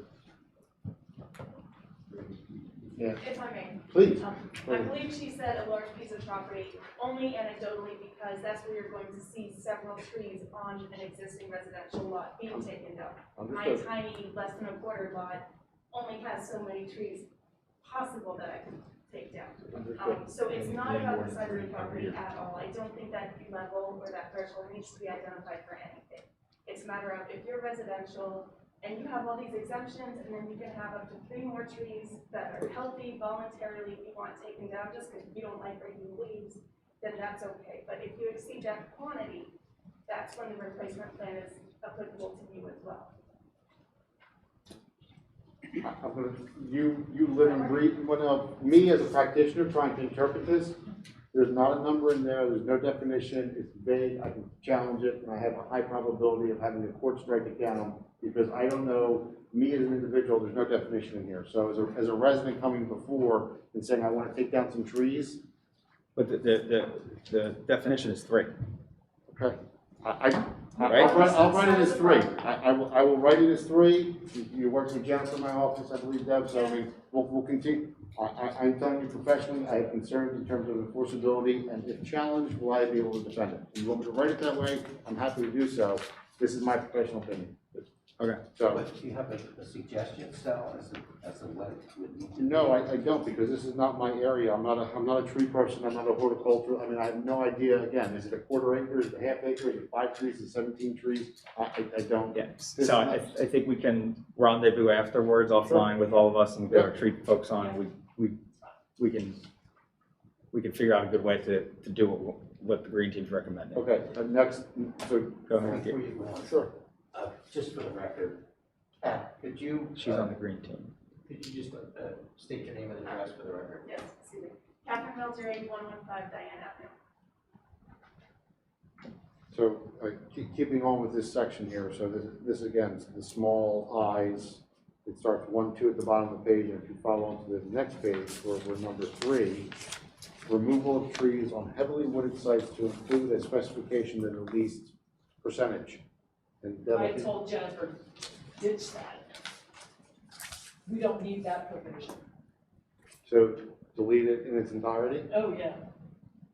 Yeah, If I may. please. I believe she said a large piece of property, only anecdotally, because that's where you're going to see several trees on an existing residential lot being taken down. My Understood. tiny, less than a quarter lot only has so many trees possible that I can take down. Understood. So it's not about the size of the property at all. I don't think that level or that threshold needs to be identified for anything. It's a matter of if you're residential and you have all these exemptions, and then you can have up to 3 more trees that are healthy voluntarily you want taken down just because you don't like breaking leaves, then that's okay. But if you exceed that quantity, that's when the replacement plan is applicable to you as well. I'm gonna, you live and breathe, me as a practitioner trying to interpret this, there's not a number in there, there's no definition, it's vague, I can challenge it, and I have a high probability of having the court strike it down, because I don't know, me as an individual, there's no definition in here. So as a resident coming before and saying, I want to take down some trees, But the definition is 3. okay, I'll write it as 3. I will write it as 3. You work with Jennifer in my office, I believe, Deb, so I mean, we'll continue. I'm telling you professionally, I have concerns in terms of enforceability, and if challenged, will I be able to defend it? If you want me to write it that way, I'm happy to do so. This is my professional opinion. Okay. So, But do you have a suggestion, Sal, as to what it would need to be? no, I don't, because this is not my area. I'm not a tree person, I'm not a horticultural, I mean, I have no idea, again, is it a quarter acre, is it a half acre, is it 5 trees, is it 17 trees? I don't. Yeah, so I think we can rendezvous afterwards offline with all of us and get our tree folks on. We can figure out a good way to do what the green team's recommending. Okay, next, so, Go ahead, Before you go on, sure. just for the record, Pat, could you? She's on the green team. Could you just state your name and address for the record? Yes, excuse me. Catherine Milter, 8115 Diane Avenue. So, keeping on with this section here, so this again, the small I's, it starts 1, 2 at the bottom of the page, and if you follow on to the next page, where we're number 3, removal of trees on heavily wooded sites to include a specification that at least percentage. And Deb, I told Jennifer, ditch that. We don't need that provision. so delete it in its entirety? Oh, yeah.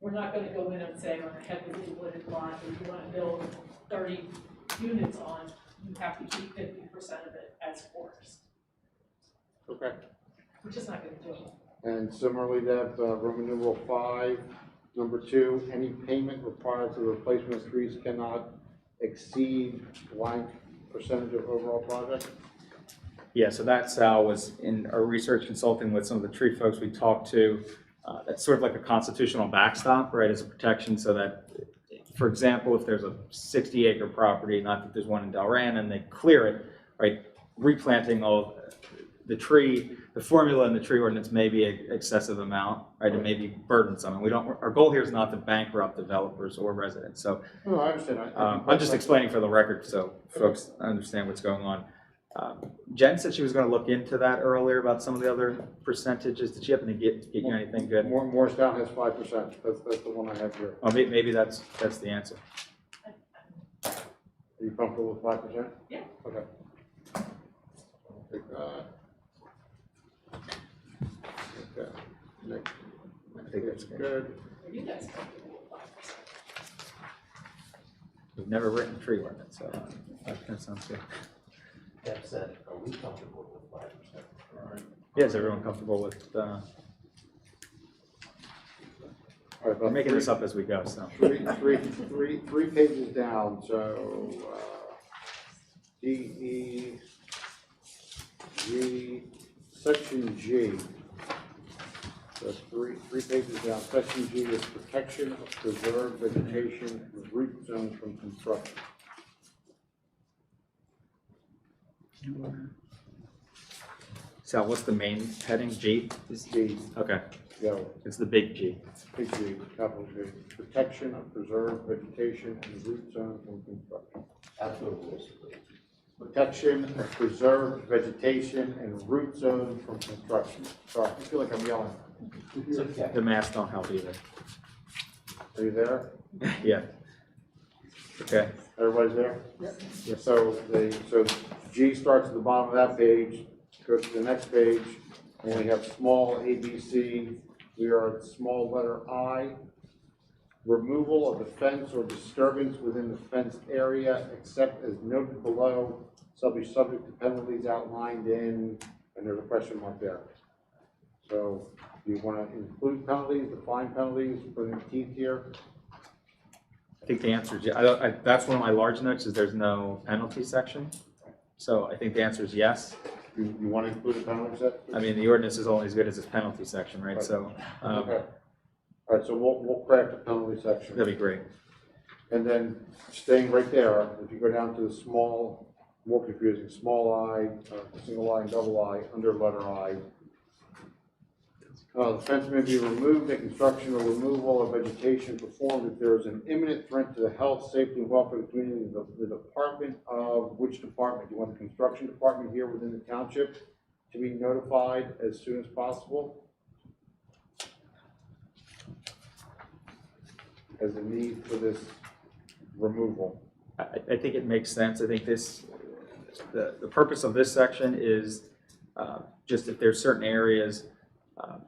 We're not gonna go in and say on a heavily wooded lot, if you wanna build 30 units on, you have to keep 50% of it as forest. Okay. We're just not gonna do it. And similarly, Deb, Roman numeral 5, number 2, any payment required for the replacement of trees cannot exceed blank percentage of overall project? Yeah, so that, Sal, was in our research consulting with some of the tree folks we talked to. That's sort of like a constitutional backstop, right, as a protection, so that, for example, if there's a 60-acre property, not that there's one in Delran, and they clear it, right, replanting all the tree, the formula in the tree ordinance may be an excessive amount, right, it may be burdensome, and we don't, our goal here is not to bankrupt developers or residents, so No, I understand. I'm just explaining for the record so folks understand what's going on. Jen said she was going to look into that earlier about some of the other percentages. Did she happen to get you anything good? Morristown has 5%. That's the one I have here. Oh, maybe that's the answer. Are you comfortable with 5%? Yeah. Okay. I'll take that. Okay. Next. I think that's good. Good. Are you guys comfortable with 5%? We've never written a tree ordinance, so that sounds good. Deb said, are we comfortable with 5%? All right. Yeah, is everyone comfortable with? All right, We're making this up as we go, so. Three pages down, so, D, E, G, section G. So three pages down, section G is protection of preserved vegetation with root zones from construction. Sal, what's the main heading? G? Is G, Okay, go, it's the big G. big G, capital G, protection of preserved vegetation and root zones from construction. Outdoor rules. protection of preserved vegetation and root zone from construction. Sorry, I feel like I'm yelling. It's okay. The masks don't help either. Are you there? Yeah. Okay. Everybody's there? Yep. So G starts at the bottom of that page, goes to the next page, and we have small a, b, c. We are at small letter I. Removal of the fence or disturbance within the fenced area, except as noted below, shall be subject to penalties outlined in, and there's a question mark there. So, do you want to include penalties, define penalties, put in teeth here? I think the answer is, that's one of my large notes, is there's no penalty section. So I think the answer is yes. You want to include a penalty section? I mean, the ordinance is only as good as its penalty section, right? So, Okay. All right, so we'll craft a penalty section. that'd be great. And then staying right there, if you go down to the small, more confusing, small I, single I, and double I, under letter I. The fence may be removed and construction or removal of vegetation performed if there is an imminent threat to the health, safety, and welfare of the community. The department of, which department? Do you want the construction department here within the township to be notified as soon as possible? As a need for this removal. I think it makes sense. I think the purpose of this section is just if there's certain areas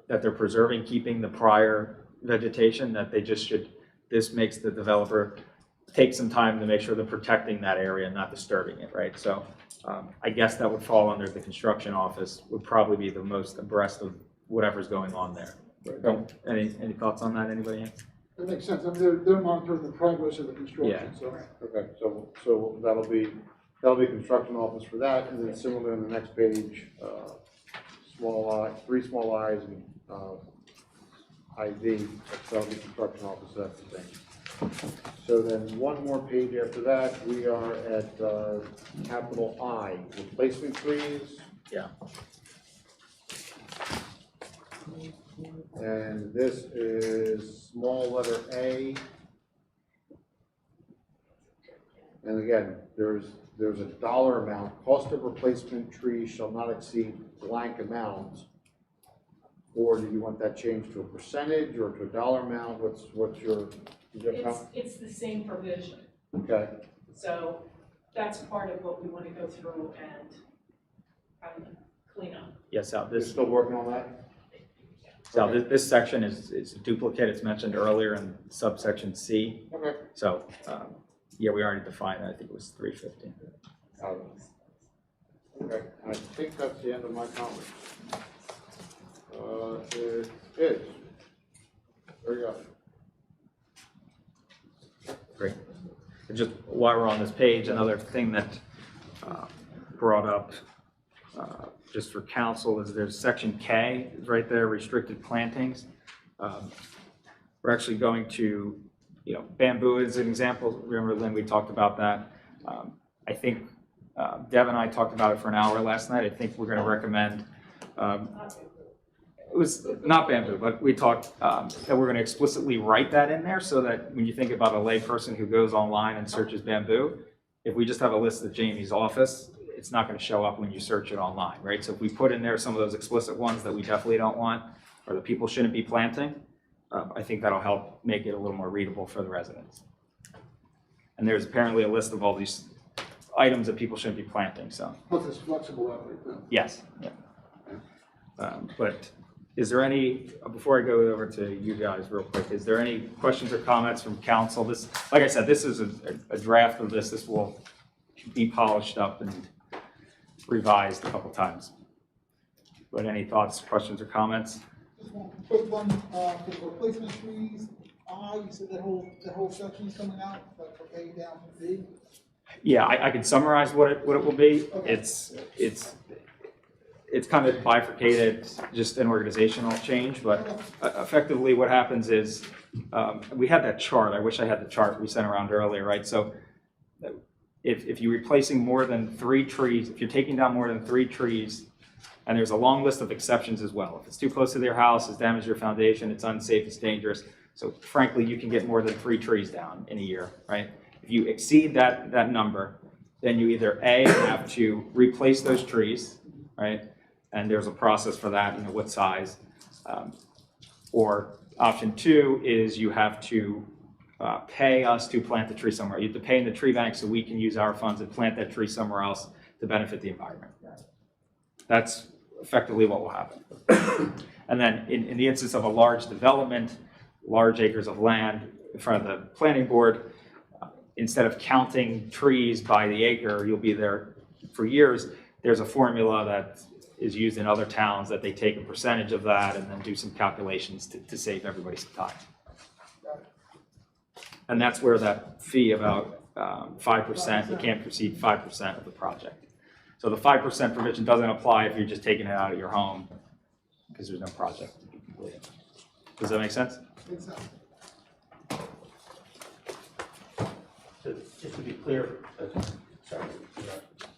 that they're preserving, keeping the prior vegetation, that they just should, this makes the developer take some time to make sure they're protecting that area and not disturbing it, right? So I guess that would fall under the construction office, would probably be the most abreast of whatever's going on there. Any thoughts on that, anybody? That makes sense. I mean, they're monitoring the progress of the construction, Yeah. so. Okay, so that'll be construction office for that, and then similarly on the next page, small I, 3 small i's and IV, that'll be construction office, that's the thing. So then one more page after that, we are at capital I, replacement trees. Yeah. And this is small letter A. And again, there's a dollar amount. Cost of replacement trees shall not exceed blank amount. Or do you want that changed to a percentage or to a dollar amount? What's your? It's the same provision. Okay. So that's part of what we want to go through and clean up. Yes, Sal, You're still working on that? Sal, this section is a duplicate. It's mentioned earlier in subsection C. Okay. So, yeah, we already defined that. I think it was 350. Okay, I think that's the end of my comments. It is. There you go. Great. And just while we're on this page, another thing that brought up just for council is there's section K right there, restricted plantings. We're actually going to, bamboo is an example. Remember, Lynn, we talked about that. I think Deb and I talked about it for an hour last night. I think we're going to recommend, it was not bamboo, but we talked that we're going to explicitly write that in there so that when you think about a lay person who goes online and searches bamboo, if we just have a list of Jamie's office, it's not going to show up when you search it online, right? So if we put in there some of those explicit ones that we definitely don't want or that people shouldn't be planting, I think that'll help make it a little more readable for the residents. And there's apparently a list of all these items that people shouldn't be planting, so. Plus it's flexible that way, too. Yes. Yeah. But is there any, before I go over to you guys real quick, is there any questions or comments from council? This, like I said, this is a draft of this. This will be polished up and revised a couple times. But any thoughts, questions, or comments? Just one quick one, for replacement trees, you said that whole section's coming out, like from A down to B? Yeah, I can summarize what it will be. Okay. It's kind of bifurcated, just an organizational change, but effectively what happens is, we had that chart. I wish I had the chart we sent around earlier, right? So if you're replacing more than 3 trees, if you're taking down more than 3 trees, and there's a long list of exceptions as well. If it's too close to their house, it's damaged your foundation, it's unsafe, it's dangerous. So frankly, you can get more than 3 trees down in a year, right? If you exceed that number, then you either A, have to replace those trees, right? And there's a process for that, what size. Or option 2 is you have to pay us to plant the tree somewhere. You have to pay in the tree bank so we can use our funds and plant that tree somewhere else to benefit the environment. That's effectively what will happen. And then in the instance of a large development, large acres of land in front of the planning board, instead of counting trees by the acre, you'll be there for years. There's a formula that is used in other towns that they take a percentage of that and then do some calculations to save everybody some time. And that's where that fee about 5%, you can't proceed 5% of the project. So the 5% provision doesn't apply if you're just taking it out of your home because there's no project to be completed. Does that make sense? Exactly. So just to be clear, sorry,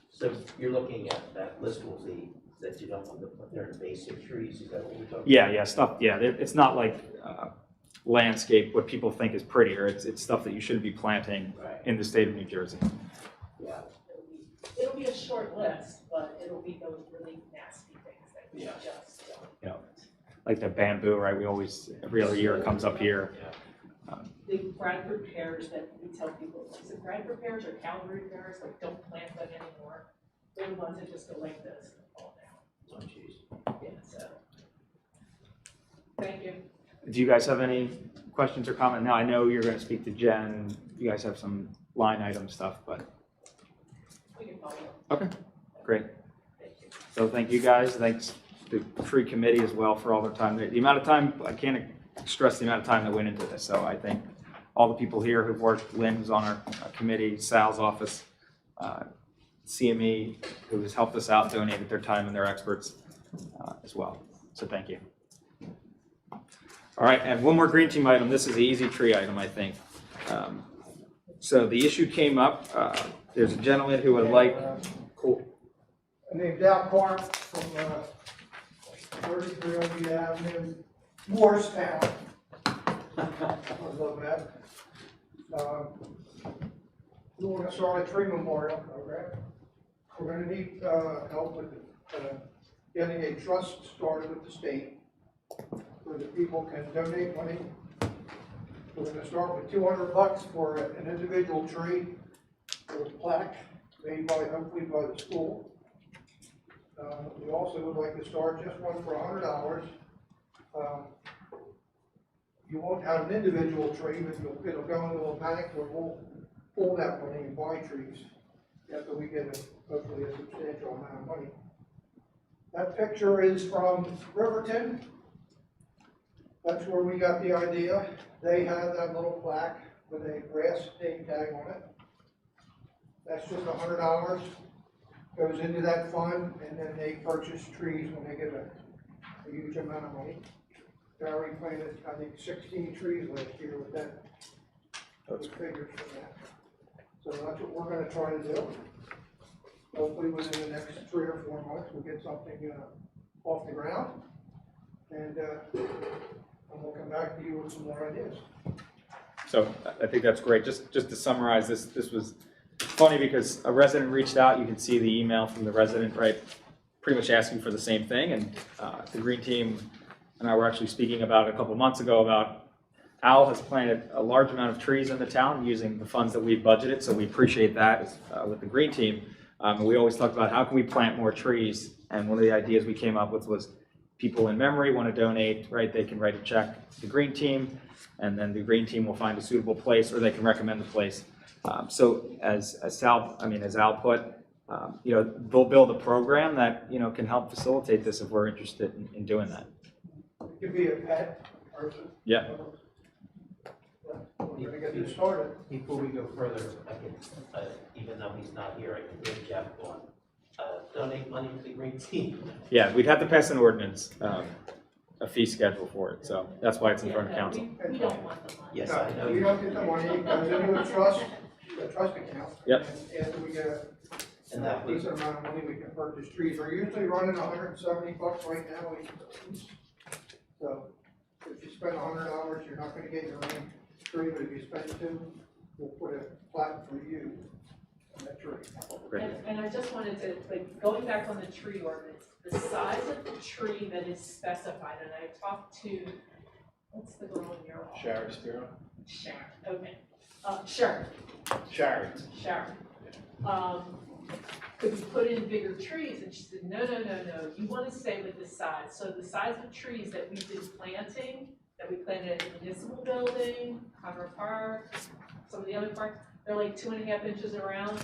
so you're looking at that listable fee that you don't want to put there invasive trees, is that what we're talking about? Yeah, stuff. Yeah, it's not like landscape, what people think is prettier. It's stuff that you shouldn't be planting in the state of New Jersey. Yeah. It'll be a short list, but it'll be those really nasty things that we Yeah. just don't. Like the bamboo, right? We always, every other year it comes up here. The Bradford pears that we tell people, is it Bradford pears or Calvary pears, like don't plant them anymore. They're the ones that just go like this and fall down. Oh, geez. Yeah, so. Thank you. Do you guys have any questions or comment? Now, I know you're going to speak to Jen. You guys have some line item stuff, but. We can follow up. Okay, great. Thank you. So thank you guys. Thanks to the tree committee as well for all their time. The amount of time, I can't stress the amount of time that went into this. So I think all the people here who've worked, Lynn was on our committee, Sal's office, CME, who has helped us out, donated their time and their experts as well. So thank you. All right, and one more green team item. This is the easy tree item, I think. So the issue came up. There's a gentleman who would like. Cool. My name's Al Clark from 33 Old Avenue, Morristown. I love that. We want to start a tree memorial program. We're going to need help with getting a trust started with the state where the people can donate money. We're going to start with $200 for an individual tree with a plaque made by, hopefully by the school. We also would like to start just one for $100. You won't have an individual tree, but it'll go into a bank where we'll pull that money and buy trees after we get hopefully a substantial amount of money. That picture is from Riverton. That's where we got the idea. They have that little plaque with a brass name tag on it. That's just $100. Goes into that fund, and then they purchase trees when they get a huge amount of money. Barry planted, I think, 16 trees last year with that. Those figures from that. So that's what we're going to try to do. Hopefully within the next 3 or 4 months, we'll get something off the ground. And we'll come back to you with some more ideas. So I think that's great. Just to summarize, this was funny because a resident reached out. You can see the email from the resident, right? Pretty much asking for the same thing. And the green team and I were actually speaking about it a couple months ago about Al has planted a large amount of trees in the town using the funds that we've budgeted. So we appreciate that with the green team. And we always talked about how can we plant more trees. And one of the ideas we came up with was people in memory want to donate, right? They can write a check to the green team, and then the green team will find a suitable place, or they can recommend the place. So as Al put, they'll build a program that can help facilitate this if we're interested in doing that. It could be a pet person. Yeah. We're gonna get this started. Before we go further, I can, even though he's not here, I can hear Jeff on, donate money to the green team. Yeah, we'd have to pass an ordinance, a fee schedule for it. So that's why it's in front of council. We don't want the money. Yes, I know. We don't get the money, it goes into a trust account. Yep. And after we get And a that was, decent amount of money, we can purchase trees. We're usually running $170 right now. So if you spend $100, you're not gonna get your own tree, but if you spend $2, we'll put a plaque for you. And that tree. Great. And I just wanted to, like, going back on the tree ordinance, the size of the tree that is specified, and I talked to, what's the girl in your office? Sharon Spiro? Sharon, okay. Sharon. Could we put in bigger trees? And she said, no, you want to stay with this size. So the size of trees that we've been planting, that we planted at the municipal building, Conroe Park, some of the other parks, they're like 2.5 inches around.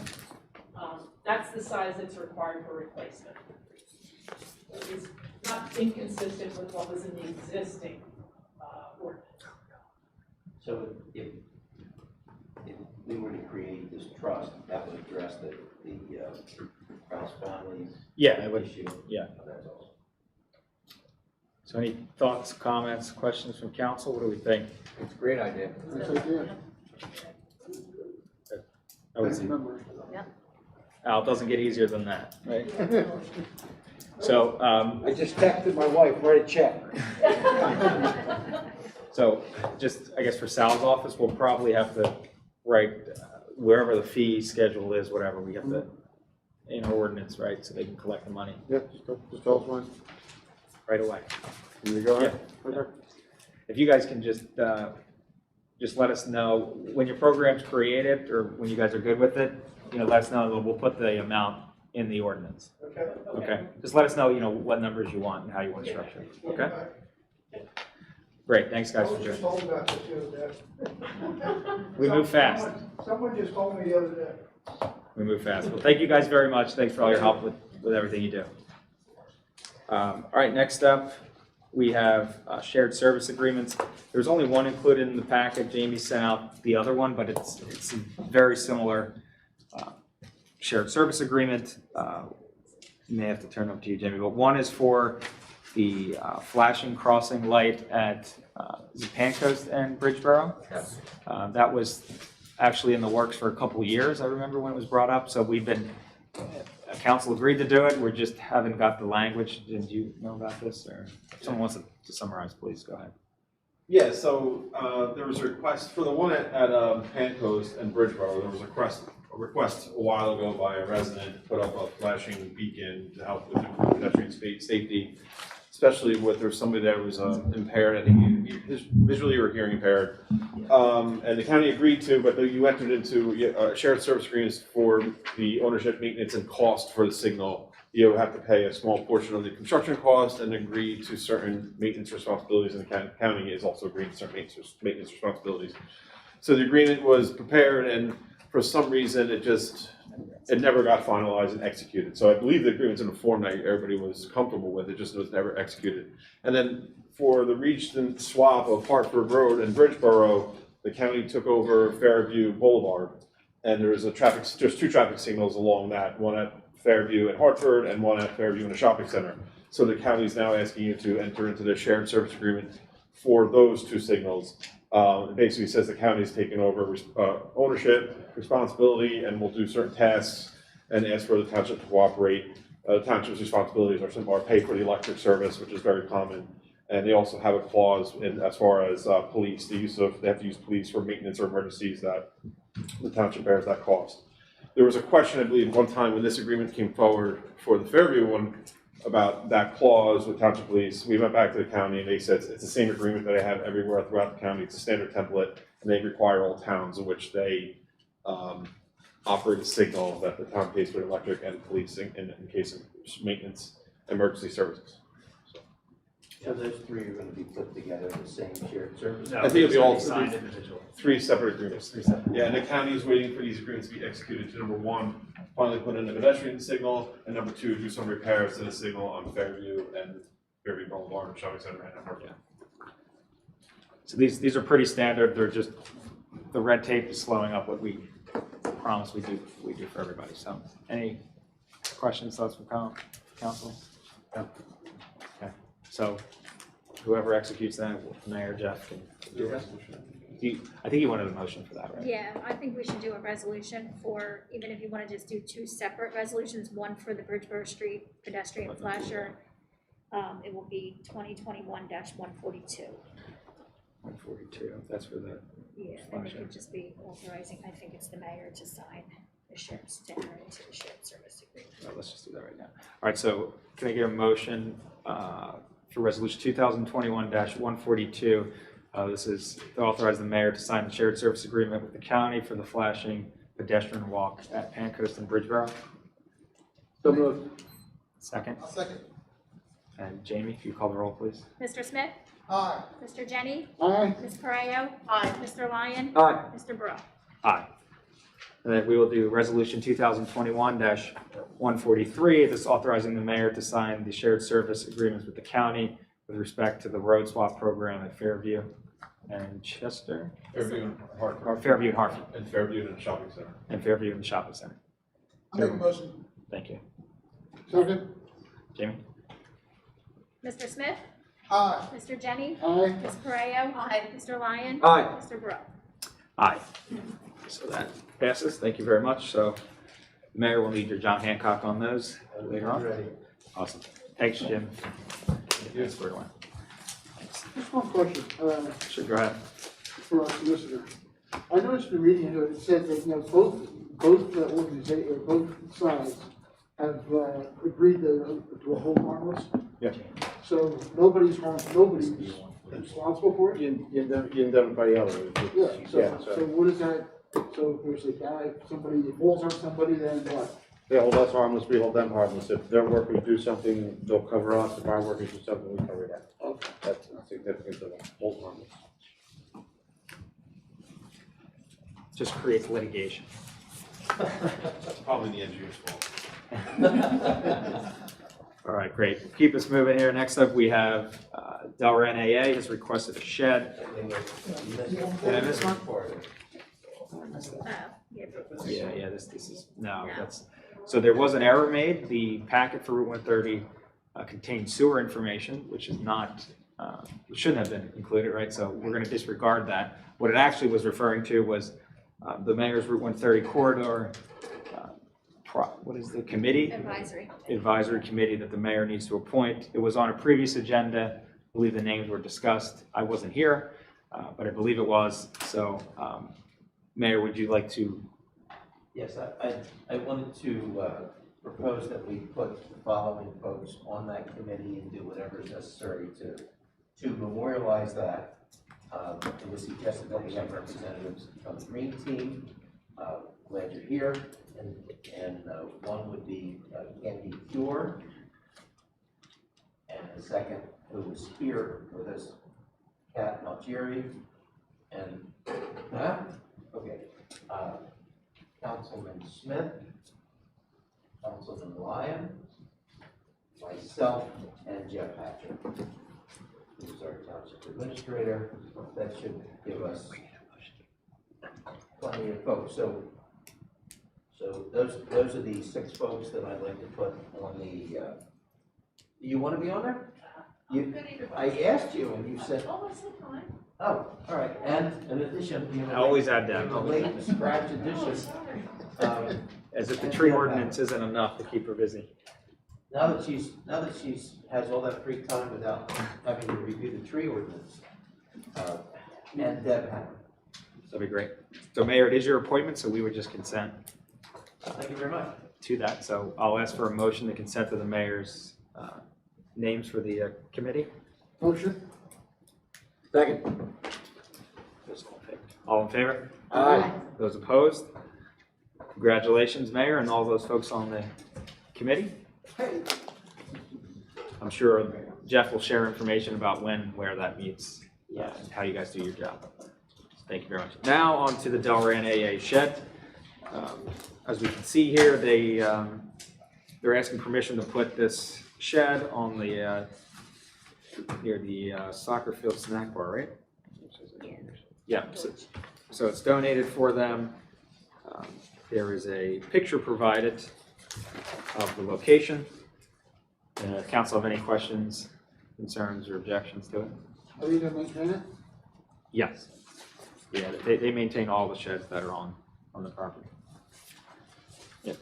That's the size that's required for replacement. It's not inconsistent with what was in the existing ordinance. So if we were to create this trust, that would address the Krause family's Yeah, it would, issue. yeah. That's all. So any thoughts, comments, questions from council? What do we think? It's a great idea. Nice idea. I would say, Al, it doesn't get easier than that, right? So, I just texted my wife, write a check. so just, I guess for Sal's office, we'll probably have to write wherever the fee schedule is, whatever, we have to, in our ordinance, right, so they can collect the money Yeah, just tell us when. right away. There you go. Yeah. Okay. If you guys can just let us know when your program's created or when you guys are good with it, let us know, we'll put the amount in the ordinance. Okay? Okay? Just let us know, what numbers you want and how you want to structure it. Okay? Great, thanks guys for I was just joining. told about this the other day. We move fast. Someone just told me the other day. We move fast. Well, thank you guys very much. Thanks for all your help with everything you do. All right, next up, we have shared service agreements. There's only one included in the packet. Jamie sent out the other one, but it's a very similar shared service agreement. You may have to turn up to you, Jamie, but one is for the flashing crossing light at Pancoast and Bridgeboro. Yes. That was actually in the works for a couple of years, I remember when it was brought up, so we've been, council agreed to do it, we just haven't got the language. Did you know about this, or if someone wants to summarize, please, go ahead. Yeah, so there was a request for the one at Pancoast and Bridgeboro. There was a request a while ago by a resident to put up a flashing beacon to help with improved pedestrian safety, especially with there's somebody that was impaired, I think visually or hearing impaired. And the county agreed to, but you entered into shared service agreements for the ownership, maintenance, and cost for the signal. You have to pay a small portion of the construction cost and agree to certain maintenance responsibilities, and the county is also agreeing to certain maintenance responsibilities. So the agreement was prepared, and for some reason, it never got finalized and executed. So I believe the agreement's in a form that everybody was comfortable with, it just was never executed. And then for the recent swap of Hartford Road and Bridgeboro, the county took over Fairview Boulevard. And there's two traffic signals along that, one at Fairview and Hartford and one at Fairview in the shopping center. So the county is now asking you to enter into the shared service agreement for those two signals. It basically says the county is taking over ownership, responsibility, and will do certain tasks and ask for the township to cooperate. The township's responsibilities are pay for the electric service, which is very common. And they also have a clause as far as police, they have to use police for maintenance or emergencies that the township bears that cost. There was a question, I believe, one time when this agreement came forward for the Fairview one about that clause with township police. We went back to the county and they said it's the same agreement that they have everywhere throughout the county. It's a standard template, and they require all towns in which they operate a signal that the town pays for the electric and policing in case of maintenance, emergency services. So those three are gonna be put together in the same shared service? I think it'll be all signed individually. three separate agreements. Yeah, and the county is waiting for these agreements to be executed to, number one, finally put in a pedestrian signal, and number two, do some repairs to the signal on Fairview and Fairview Boulevard and Shopping Center and Hartford. So these are pretty standard, they're just, the red tape is slowing up what we promise we do for everybody. So any questions, thoughts from council? No? Okay, so whoever executes that, Mayor Jeff can do it. I think you wanted a motion for that, right? Yeah, I think we should do a resolution for, even if you want to just do two separate resolutions, one for the Bridgeboro Street pedestrian flasher. It will be 2021-142. 142, that's for the, Yeah, and it could just be authorizing, I think it's the mayor to sign. the shared, to enter into the shared service agreement. Let's just do that right now. All right, so can I get a motion for resolution 2021-142? This is to authorize the mayor to sign the shared service agreement with the county for the flashing pedestrian walk at Pancoast and Bridgeboro. So moved. Second. I'll second. And Jamie, if you call the roll, please. Mr. Smith? Aye. Mr. Jenny? Aye. Ms. Correa? Aye. Mr. Lyon? Aye. Mr. Burrell? Aye. And then we will do resolution 2021-143. This is authorizing the mayor to sign the shared service agreements with the county with respect to the road swap program at Fairview and Chester, Fairview and or Hartford. Fairview and Hartford, And Fairview and Shopping Center. and Fairview and the shopping center. I'll make a motion. Thank you. Second. Jamie? Mr. Smith? Aye. Mr. Jenny? Aye. Ms. Correa? Aye. Mr. Lyon? Aye. Mr. Burrell? Aye. So that passes. Thank you very much. So Mayor will need your John Hancock on those later on. Ready. Awesome. Thanks, Jim. Yeah, squared away. Thanks. Just one question, Sure, go ahead. for our solicitor. I noticed in reading here, it said that, both organizations, or both sides have agreed to a hold harmless. Yeah. So nobody's responsible for it? You indemnify the other. Yeah, so what is that, so if there's a guy, somebody falls on somebody, then what? They hold us harmless, we hold them harmless. If their workers do something, they'll cover us. If our workers do something, we cover them. Okay. That's the significance of it. Hold harmless. Just creates litigation. That's probably the engineer's fault. All right, great. Keep us moving here. Next up, we have Delaware NAA has requested a shed. Did I miss one? Yeah, this is, no, that's, so there was an error made. The packet for Route 130 contained sewer information, which is not, shouldn't have been included, right? So we're going to disregard that. What it actually was referring to was the mayor's Route 130 corridor, what is the committee? Advisory committee that the mayor needs to appoint. It was on a previous agenda. I believe the names were discussed. I wasn't here, but I believe it was. So, Mayor, would you like to? Yes, I wanted to propose that we put the following folks on that committee and do whatever is necessary to memorialize that. It was suggested that we have representatives from the Green Team. Glad you're here. And one would be Candy Cure. And the second, who was here with us, Kat Malgeri. And, okay, Councilman Smith, Councilman Lyon, myself, and Jeff Hatcher, who's our township administrator. That should give us plenty of folks. So those are the 6 folks that I'd like to put on the, you want to be on there? I asked you and you said, Oh, I said fine. oh, all right. And in addition, we have I always add that. a late scratch addition. As if the tree ordinance isn't enough to keep her busy. Now that she's has all that free time without having to review the tree ordinance. And Deb Hammer. That'd be great. So Mayor, it is your appointment, so we would just consent Thank you very much. to that. So I'll ask for a motion to consent to the mayor's names for the committee. Motion? Second. All in favor? Aye. Those opposed? Congratulations, Mayor, and all those folks on the committee. I'm sure Jeff will share information about when, where that meets, and how you guys do your job. Thank you very much. Now on to the Delaware NAA shed. As we can see here, they're asking permission to put this shed on the near the soccer field snack bar, right? Yeah. So it's donated for them. There is a picture provided of the location. Council have any questions, concerns, or objections to it? Are you gonna maintain it? Yes. Yeah, they maintain all the sheds that are on the property. Yep.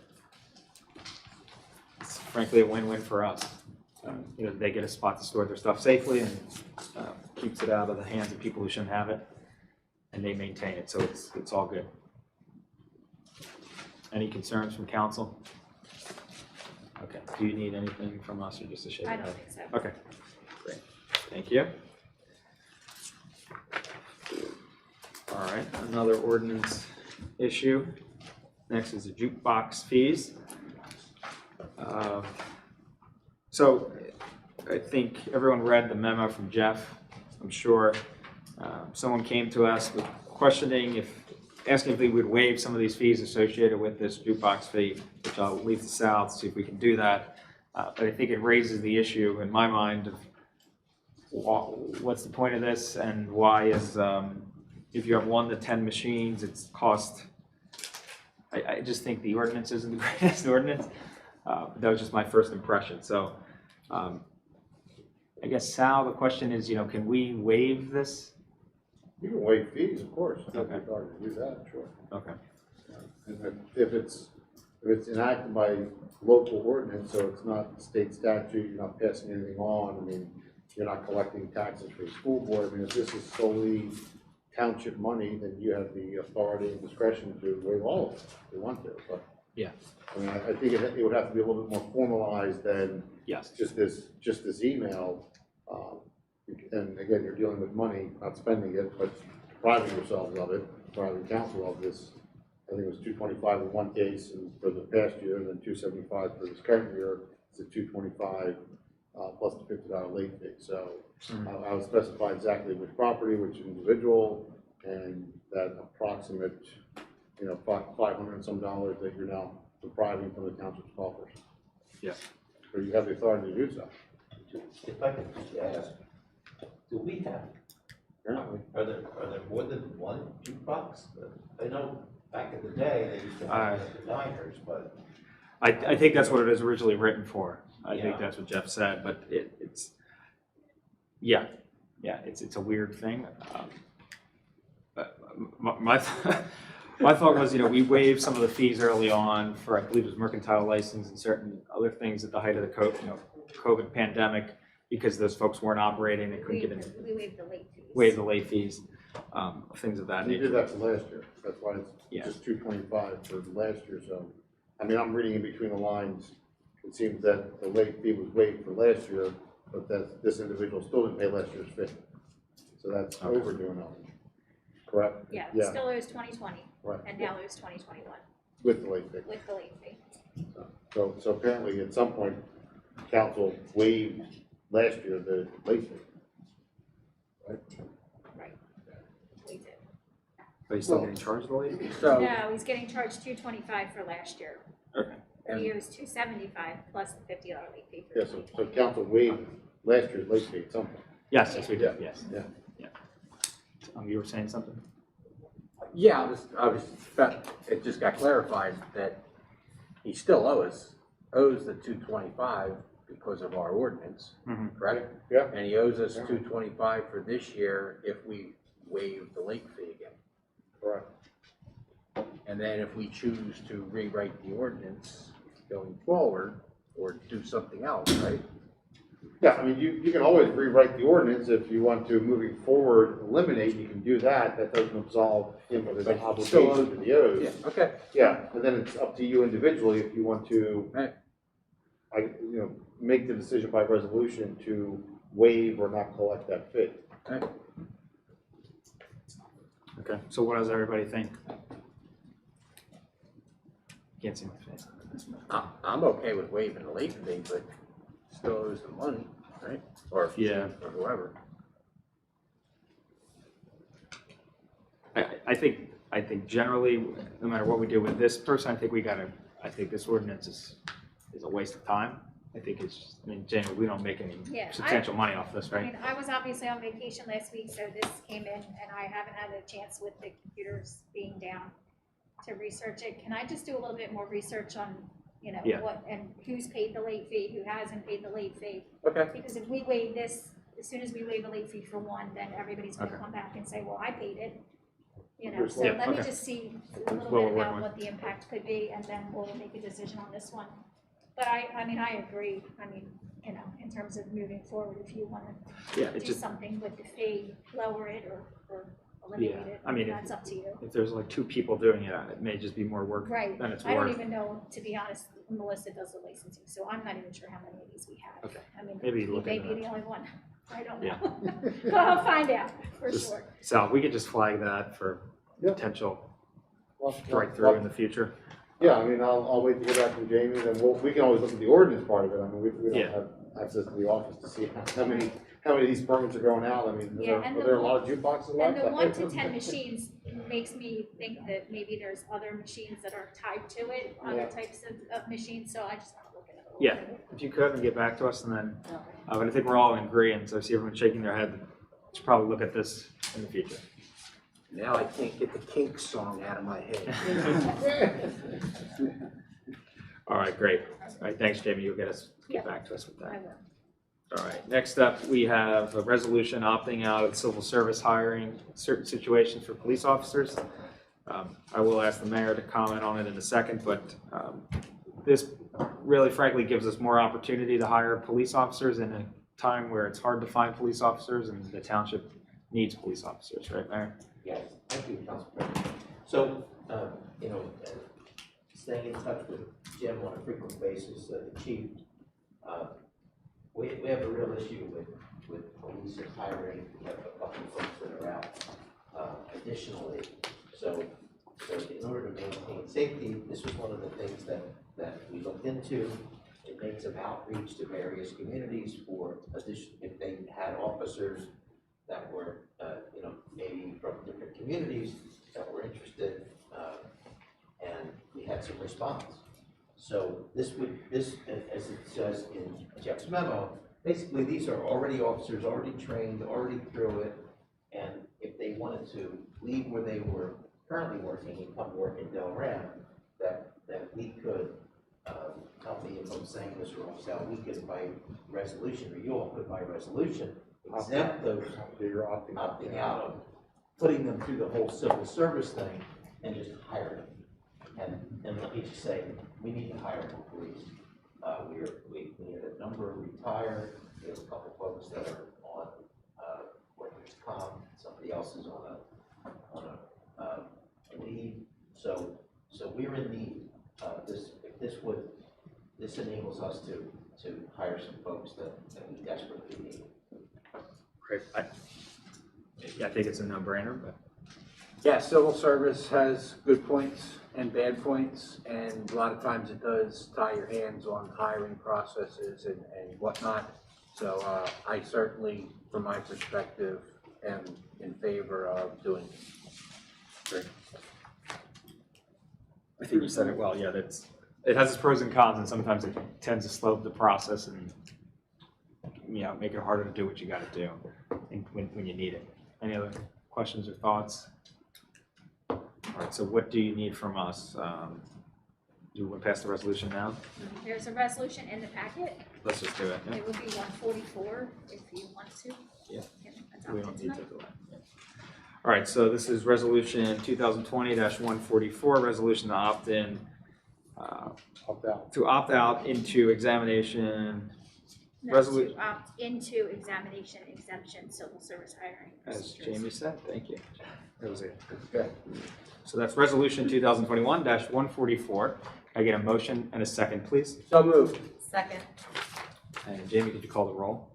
It's frankly a win-win for us. They get a spot to store their stuff safely and keeps it out of the hands of people who shouldn't have it, and they maintain it, so it's all good. Any concerns from council? Okay, do you need anything from us or just a shake? I of don't the head? think so. Okay, great, thank you. All right, another ordinance issue. Next is the jukebox fees. So I think everyone read the memo from Jeff, I'm sure. Someone came to us with questioning asking if we would waive some of these fees associated with this jukebox fee, which I'll leave to Sal to see if we can do that. But I think it raises the issue in my mind of what's the point of this and why is, if you have 1 to 10 machines, it's cost. I just think the ordinance isn't the greatest ordinance. That was just my first impression. So I guess, Sal, the question is, can we waive this? You can waive fees, of course. Okay. If you do that, sure. Okay. And if it's enacted by local ordinance, so it's not state statute, you're not passing anything on, I mean, you're not collecting taxes for the school board, I mean, if this is solely township money, then you have the authority and discretion to waive all of it if you want to, but. Yeah. I mean, I think it would have to be a little bit more formalized than Yes. just this email. And again, you're dealing with money, not spending it, but depriving yourselves of it, depriving council of this. I think it was $225 in one case and for the past year, and then $275 for this current year. It's a $225 plus the $50 late fee. So I would specify exactly which property, which individual, and that approximate, $500 and some dollars that you're now depriving from the township's coffers. Yeah. So you have the authority to do so. If I could just ask, do we have, are there more than one jukebox? I know back in the day, they used to have it at the diners, but. I think that's what it is originally written for. I think Yeah. that's what Jeff said, but it's a weird thing. But my my thought was, we waived some of the fees early on for, I believe it was mercantile license and certain other things at the height of the COVID pandemic, because those folks weren't operating, they couldn't get in. We waived the late fees. Waive the late fees, things of that And you nature. did that for last year, that's why Yeah. it's just $225 for last year, so, I mean, I'm reading in between the lines. It seems that the late fee was waived for last year, but that this individual still didn't pay last year's fee. So that's Okay. overdoing it, correct? Yeah, Yeah, still owes 2020 right, and now owes 2021 with the late fee. with the late fee. So apparently at some point, council waived last year the late fee. Right. We did. But he's still getting charged the late fee? So, No, he's getting charged $225 for last year. Okay. And he owes $275 plus the $50 late fee for Yeah, so 2020. council waived last year's late fee at some point. Yes, we did, yes. Yeah. You were saying something? Yeah, it just got clarified that he still owes the 225 because of our ordinance, Mhm. correct? Yeah. And he owes us 225 for this year if we waive the late fee again. Correct. And then if we choose to rewrite the ordinance going forward or do something else, right? Yeah, I mean, you can always rewrite the ordinance if you want to, moving forward, eliminate, you can do that. That doesn't absolve him of his But he still owes- obligation that he owes. Yeah, okay. Yeah, and then it's up to you individually if you want to, Right. make the decision by resolution to waive or not collect that fee. Okay, so what does everybody think? Can't see my face. I'm okay with waiving the late fee, but still owes the money, right? Or Yeah. or whoever. I think generally, no matter what we do with this person, I think this ordinance is a waste of time. I think generally, we don't make any Yeah, substantial money off this, I right? mean, I was obviously on vacation last week, so this came in and I haven't had a chance with the computers being down to research it. Can I just do a little bit more research on, Yeah. what, and who's paid the late fee, who hasn't paid the late fee? Okay. Because if we waive this, as soon as we waive a late fee for one, then everybody's gonna Okay. come back and say, well, I paid it. So Yeah, let me okay. just see a Well, little we're bit working about with- what the impact could be, and then we'll make a decision on this one. But I agree, in terms of moving forward, if you wanna Yeah, do it's just, something with the fee, lower it or eliminate Yeah, it, I mean, that's up to you. if there's like 2 people doing it, it may just be more work Right, than it's I don't worth. even know, to be honest, Melissa does the licensing, so I'm not even sure how many of these we have. Okay. I mean, Maybe you look may into be that. the only one, I don't Yeah. know. But I'll find out, for Just- sure. So we could just flag that for Yeah. potential Well, strike through in the future. Yeah, I mean, I'll wait to hear back from Jamie, then we can always look at the ordinance part of it. I mean, we Yeah. don't have access to the office to see how many of these permits are going out. I mean, Yeah, and are there a lot of jukeboxes left? And the 1 to 10 machines makes me think that maybe there's other machines that are tied to it, other Yeah. types of machines, so I just want to look at it a little Yeah, bit. if you could and get back to us, and then, but I think we're all in agreement, so I see everyone shaking their head. Should probably look at this in the future. Now I can't get the Kink song out of my head. All right, great. All right, thanks, Jamie. You'll get Yeah. back to us with I that. will. All right, next up, we have a resolution opting out of civil service hiring certain situations for police officers. I will ask the mayor to comment on it in a second, but this really frankly gives us more opportunity to hire police officers in a time where it's hard to find police officers and the township needs police officers, right, Mayor? Yes, thank you, Council President. So, staying in touch with Jim on a frequent basis, the chief, we have a real issue with police and hiring. We have a couple of folks that are out additionally. So in order to maintain safety, this was one of the things that we looked into. It made some outreach to various communities for addition, if they had officers that were, maybe from different communities that were interested, and we had some response. So this, as it says in Jeff's memo, basically these are already officers, already trained, already through it, and if they wanted to leave where they were currently working and come work in Delaware, that we could, help me if I'm saying this wrong, so we could by resolution, or you all could by resolution, exempt those You're opting opting out of putting them through the whole civil service thing and just hire them. And let me just say, we need to hire more police. We had a number retire, we have a couple folks that are on, workers' comp, somebody else is on a leave. So we're in need, this enables us to hire some folks that we desperately need. Great. I think it's a no-brainer, but Yeah, civil service has good points and bad points, and a lot of times it does tie your hands on hiring processes and whatnot. So I certainly, from my perspective, am in favor of doing it. great. I think you said it well. Yeah, it has its pros and cons, and sometimes it tends to slow up the process and make it harder to do what you got to do when you need it. Any other questions or thoughts? All right, so what do you need from us? Do you want to pass the resolution now? There's a resolution in the packet. Let's just do it. Yeah. It would be 144 if you want to. Yeah. You can adopt We it don't need tonight. to do it. Yeah. All right, so this is resolution 2020-144, resolution to opt in, to opt out into examination, No, Resolu- to opt into examination exemption, civil service hiring. as procedures. Jamie said. Thank you. That was it. Good. So that's resolution 2021-144. Can I get a motion and a second, please? So moved. Second. And Jamie, could you call the roll?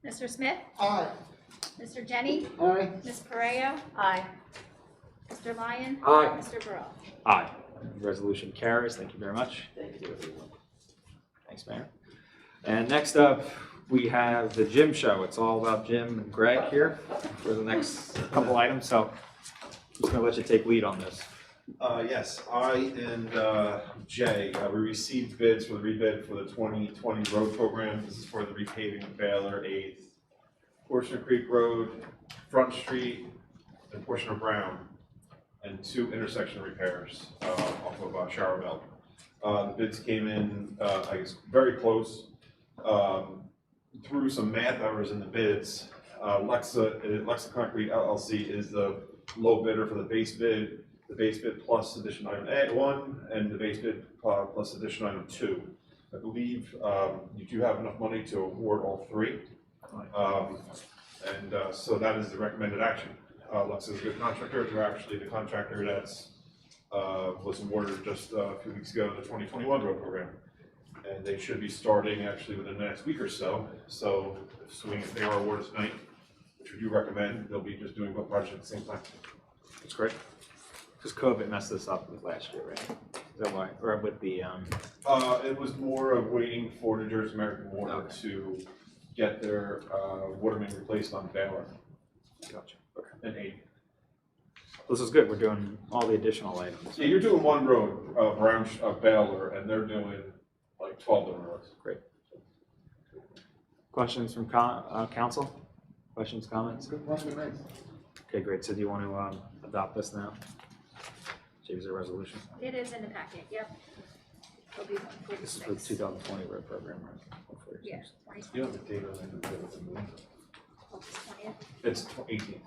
Mr. Smith? Aye. Mr. Jenny? Aye. Ms. Correa? Aye. Mr. Lyon? Aye. Mr. Burrell? Aye. Resolution carries. Thank you very much. Thank you, everyone. Thanks, Mayor. And next up, we have the Jim Show. It's all about Jim and Greg here for the next couple items. So I'm just going to let you take lead on this. Yes, I and Jay, we received bids for the rebid for the 2020 road program. This is for the repaving of Baylor 8th, portion of Creek Road, Front Street, and portion of Brown, and 2 intersection repairs off of Shower Belt. The bids came in, I guess, very close. Through some math errors in the bids, Lexa Concrete LLC is the low bidder for the base bid plus addition item 1 and the base bid plus addition item 2. I believe you do have enough money to award all 3. So that is the recommended action. Lux is a good contractor. They're actually the contractor that's was awarded just a few weeks ago the 2021 road program. And they should be starting actually within the next week or so. So assuming if they are awarded tonight, which we do recommend, they'll be just doing both projects at the same time. That's great. Because COVID messed this up with last year, right? Is that why? Or with the, It was more of waiting for New Jersey American Water Okay. to get their water main replaced on Baylor gotcha. Okay. and 8. This is good. We're doing all the additional items. Yeah, you're doing one road around Baylor, and they're doing like 12 different roads. Great. Questions from council? Questions, comments? Okay, great. So do you want to adopt this now? James, a resolution? It is in the packet, yep. It'll be This is for the 146. 2020 road program, right? 146. Yeah, You 2020, know the date on the August 20th. It's 18.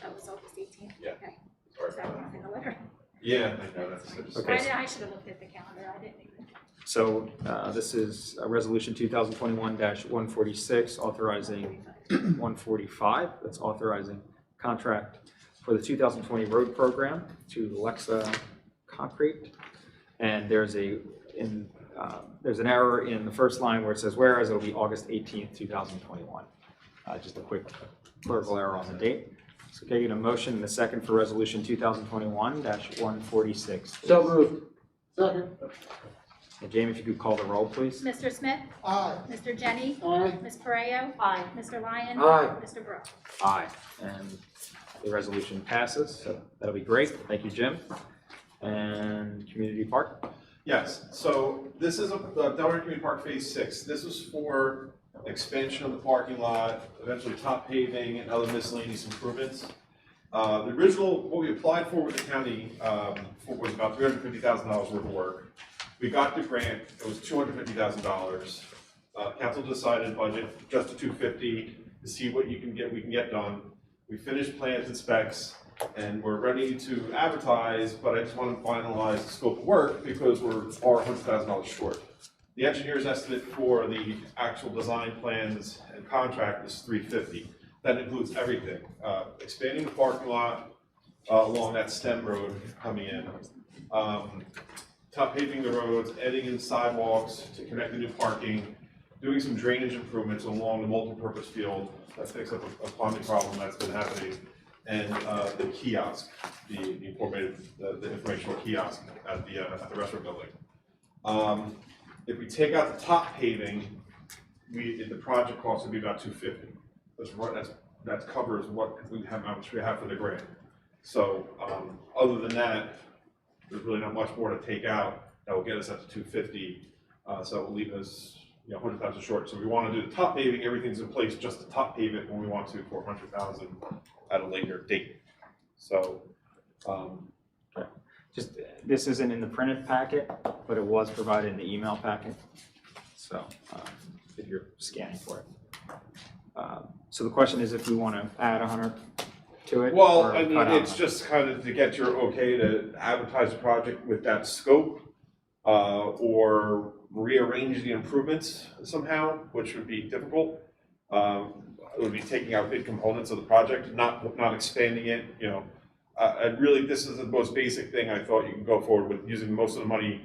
That was August 18th? Yeah. Okay. Sorry Is that about one that. in the letter? Yeah, I know that's. Okay. I should have looked at the calendar, I didn't even. So this is Resolution 2021-146, authorizing 145. That's authorizing contract for the 2020 road program to Lexa Concrete. And there's an error in the first line where it says whereas it'll be August 18th, 2021. Just a quick clerical error on the date. So can I get a motion and a second for Resolution 2021-146? So moved. Second. And Jamie, if you could call the roll, please. Mr. Smith? Aye. Mr. Jenny? Aye. Ms. Pareo? Aye. Mr. Lyon? Aye. Mr. Brooks? Aye. And the resolution passes, so that'll be great. Thank you, Jim. And Community Park? Yes, so this is Delaware Community Park Phase 6. This was for expansion of the parking lot, eventually top paving and other miscellaneous improvements. The original, what we applied for with the county was about $350,000 worth of work. We got the grant, it was $250,000. Council decided budget just to $250,000 to see what we can get done. We finished plans and specs, and we're ready to advertise, but I just want to finalize the scope of work because we're $100,000 short. The engineer's estimate for the actual design plans and contract is $350,000. That includes everything, expanding the parking lot along that stem road coming in, top paving the roads, adding in sidewalks to connect the new parking, doing some drainage improvements along the multi-purpose field that fix up a plumbing problem that's been happening, and the kiosk, the informational kiosk at the restaurant building. If we take out the top paving, the project cost would be about $250,000. That covers what how much we have for the grant. So other than that, there's really not much more to take out that will get us up to $250,000. So it will leave us $100,000 short. So we want to do the top paving, everything's in place, just the top pave it when we want to for $100,000 at a later date. So Just, this isn't in the printed packet, but it was provided in the email packet. So if you're scanning for it. So the question is if we want to add 100 to it? well, or I mean, cut out it's just kind of to get your okay to advertise the project with that scope, or rearrange the improvements somehow, which would be difficult. It would be taking out big components of the project, not expanding it, and really, this is the most basic thing I thought you can go forward with, using most of the money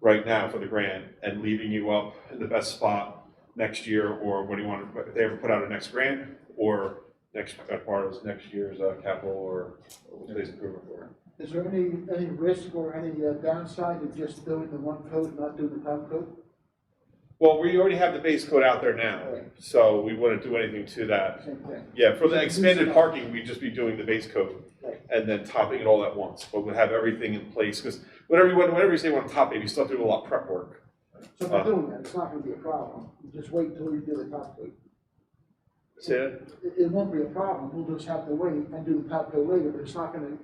right now for the grant and leaving you up in the best spot next year, or what do you want, if they ever put out a next grant, or next part of next year's capital or basic improvement program. Is there any risk or any downside of just doing the one coat, not doing the top coat? Well, we already have the base coat out there now, so we wouldn't do anything to that. Same thing. Yeah, for the expanded parking, we'd just be doing the base coat and then topping it all at once, but we'd have everything in place, because whenever you say you want to top it, you still have to do a lot of prep work. So by doing that, it's not gonna be a problem. You just wait until you do the top coat. Say that? It won't be a problem. We'll just have to wait and do the top coat later, but it's not gonna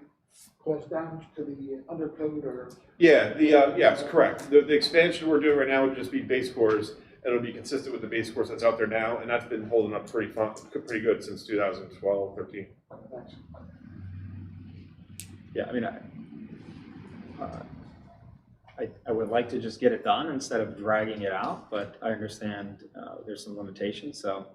cause damage to the undercoat or. Yeah, yes, correct. The expansion we're doing right now would just be base course, and it'll be consistent with the base course that's out there now, and that's been holding up pretty good since 2012, 13. Thanks. Yeah, I mean, I would like to just get it done instead of dragging it out, but I understand there's some limitations, so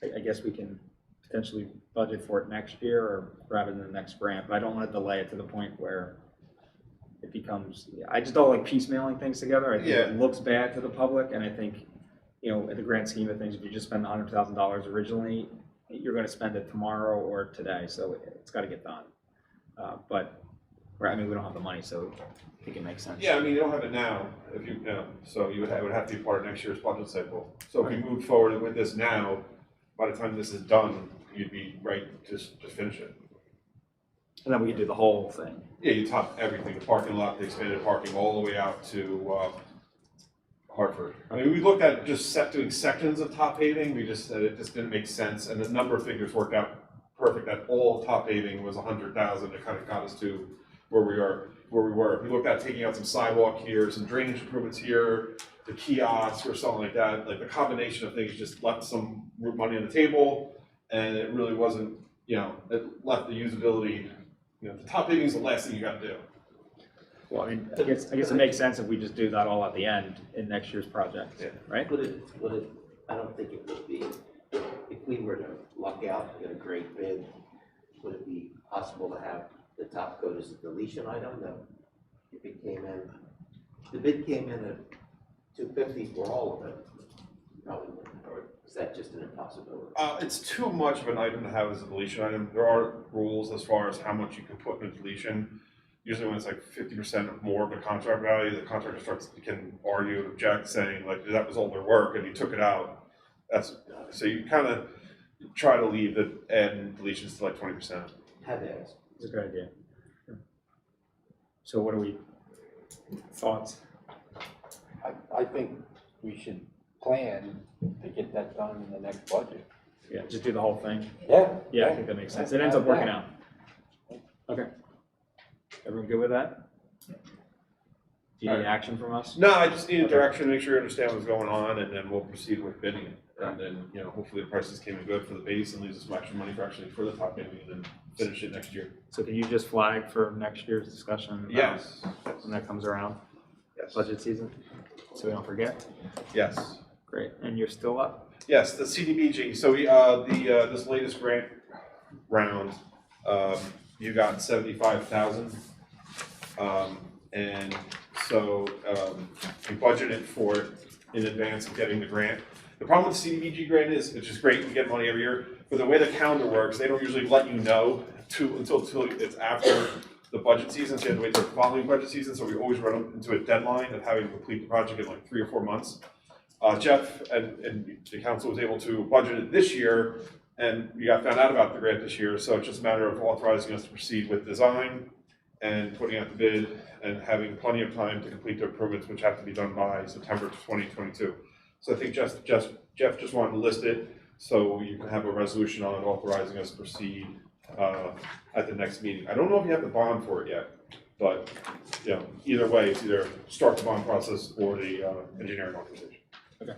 I guess we can potentially budget for it next year or rather than the next grant, but I don't want to delay it to the point where it becomes, I just don't like piecemealing things together. I think Yeah. it looks bad to the public, and I think, you know, in the grand scheme of things, if you just spend $100,000 originally, you're going to spend it tomorrow or today, so it's got to get done. But, I mean, we don't have the money, so I think it makes sense. Yeah, I mean, you don't have it now, if you know, so you would have, it would have to be part of next year's budget cycle. So if we move forward with this now, by the time this is done, you'd be right to just finish it. And then we can do the whole thing. Yeah, you top everything, the parking lot, the expanded parking, all the way out to Hartford. I mean, we looked at just doing sections of top paving, we just said it just didn't make sense, and the number of figures worked out perfect, that all top paving was 100,000, it kind of got us to where we were. We looked at taking out some sidewalk here, some drainage improvements here, the kiosk or something like that, like the combination of things just left some money on the table, and it really wasn't, you know, it left the usability, you know, the top paving is the last thing you gotta do. Well, I mean, I guess it makes sense if we just do that all at the end in next year's project, Yeah. right? Would it, I don't think it would be, if we were to luck out and get a great bid, would it be possible to have the top coat as a deletion item? No. If it came in, the bid came in at $250 for all of it, probably wouldn't, or is that just an impossibility? It's too much of an item to have as a deletion item. There are rules as far as how much you can put in a deletion. Usually when it's like 50% or more of the contract value, the contractor can argue and object, saying like that was all their work and you took it out. So you kind of try to leave the end deletions to like 20%. Had to ask. It's a good idea. So what are we, thoughts? I think we should plan to get that done in the next budget. Yeah, just do the whole thing? Yeah. Yeah, I think that makes sense. It ends up working out. Okay. Everyone good with that? Do you need action from us? No, I just need direction, make sure you understand what's going on, and then we'll proceed with bidding it. And then, you know, hopefully the prices came in good for the base and leaves us some extra money for actually for the top paving and then finish it next year. So can you just flag for next year's discussion? Yes. When that comes around, Yes. budget season, so we don't forget? Yes. Great, and you're still up? Yes, the CDBG. So we, this latest grant round, you got 75,000. And so, we budgeted for it in advance of getting the grant. The problem with the CDBG grant is, it's just great, you get money every year, but the way the calendar works, they don't usually let you know until it's after the budget season, so you have to wait till the following budget season, so we always run into a deadline of having to complete the project in like 3 or 4 months. Jeff and the council was able to budget it this year, and we got found out about the grant this year, so it's just a matter of authorizing us to proceed with design and putting out the bid and having plenty of time to complete the improvements, which have to be done by September 2022. So I think Jeff just wanted to list it so you can have a resolution on authorizing us to proceed at the next meeting. I don't know if you have the bond for it yet, but you know, either way, it's either start the bond process or the engineering authorization. Okay.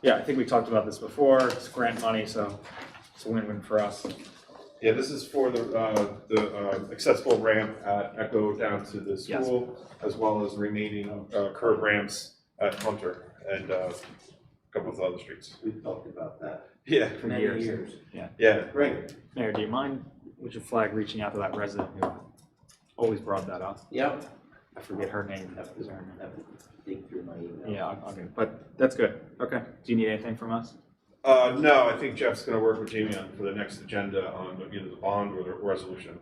Yeah, I think we talked about this before, it's grant money, so it's a win-win for us. Yeah, this is for the accessible ramp at Echo down to the school, as well as remaining curb ramps at Hunter and a couple of other streets. We've talked about that Yeah, For many years. years. yeah. Great. Mayor, do you mind, would you flag reaching out to that resident who always brought that up? Yep. I forget her name. Have to dig through my email. Yeah, okay, but that's good. Okay. Do you need anything from us? No, I think Jeff's gonna work with Jamie on for the next agenda on either the bond or the resolution.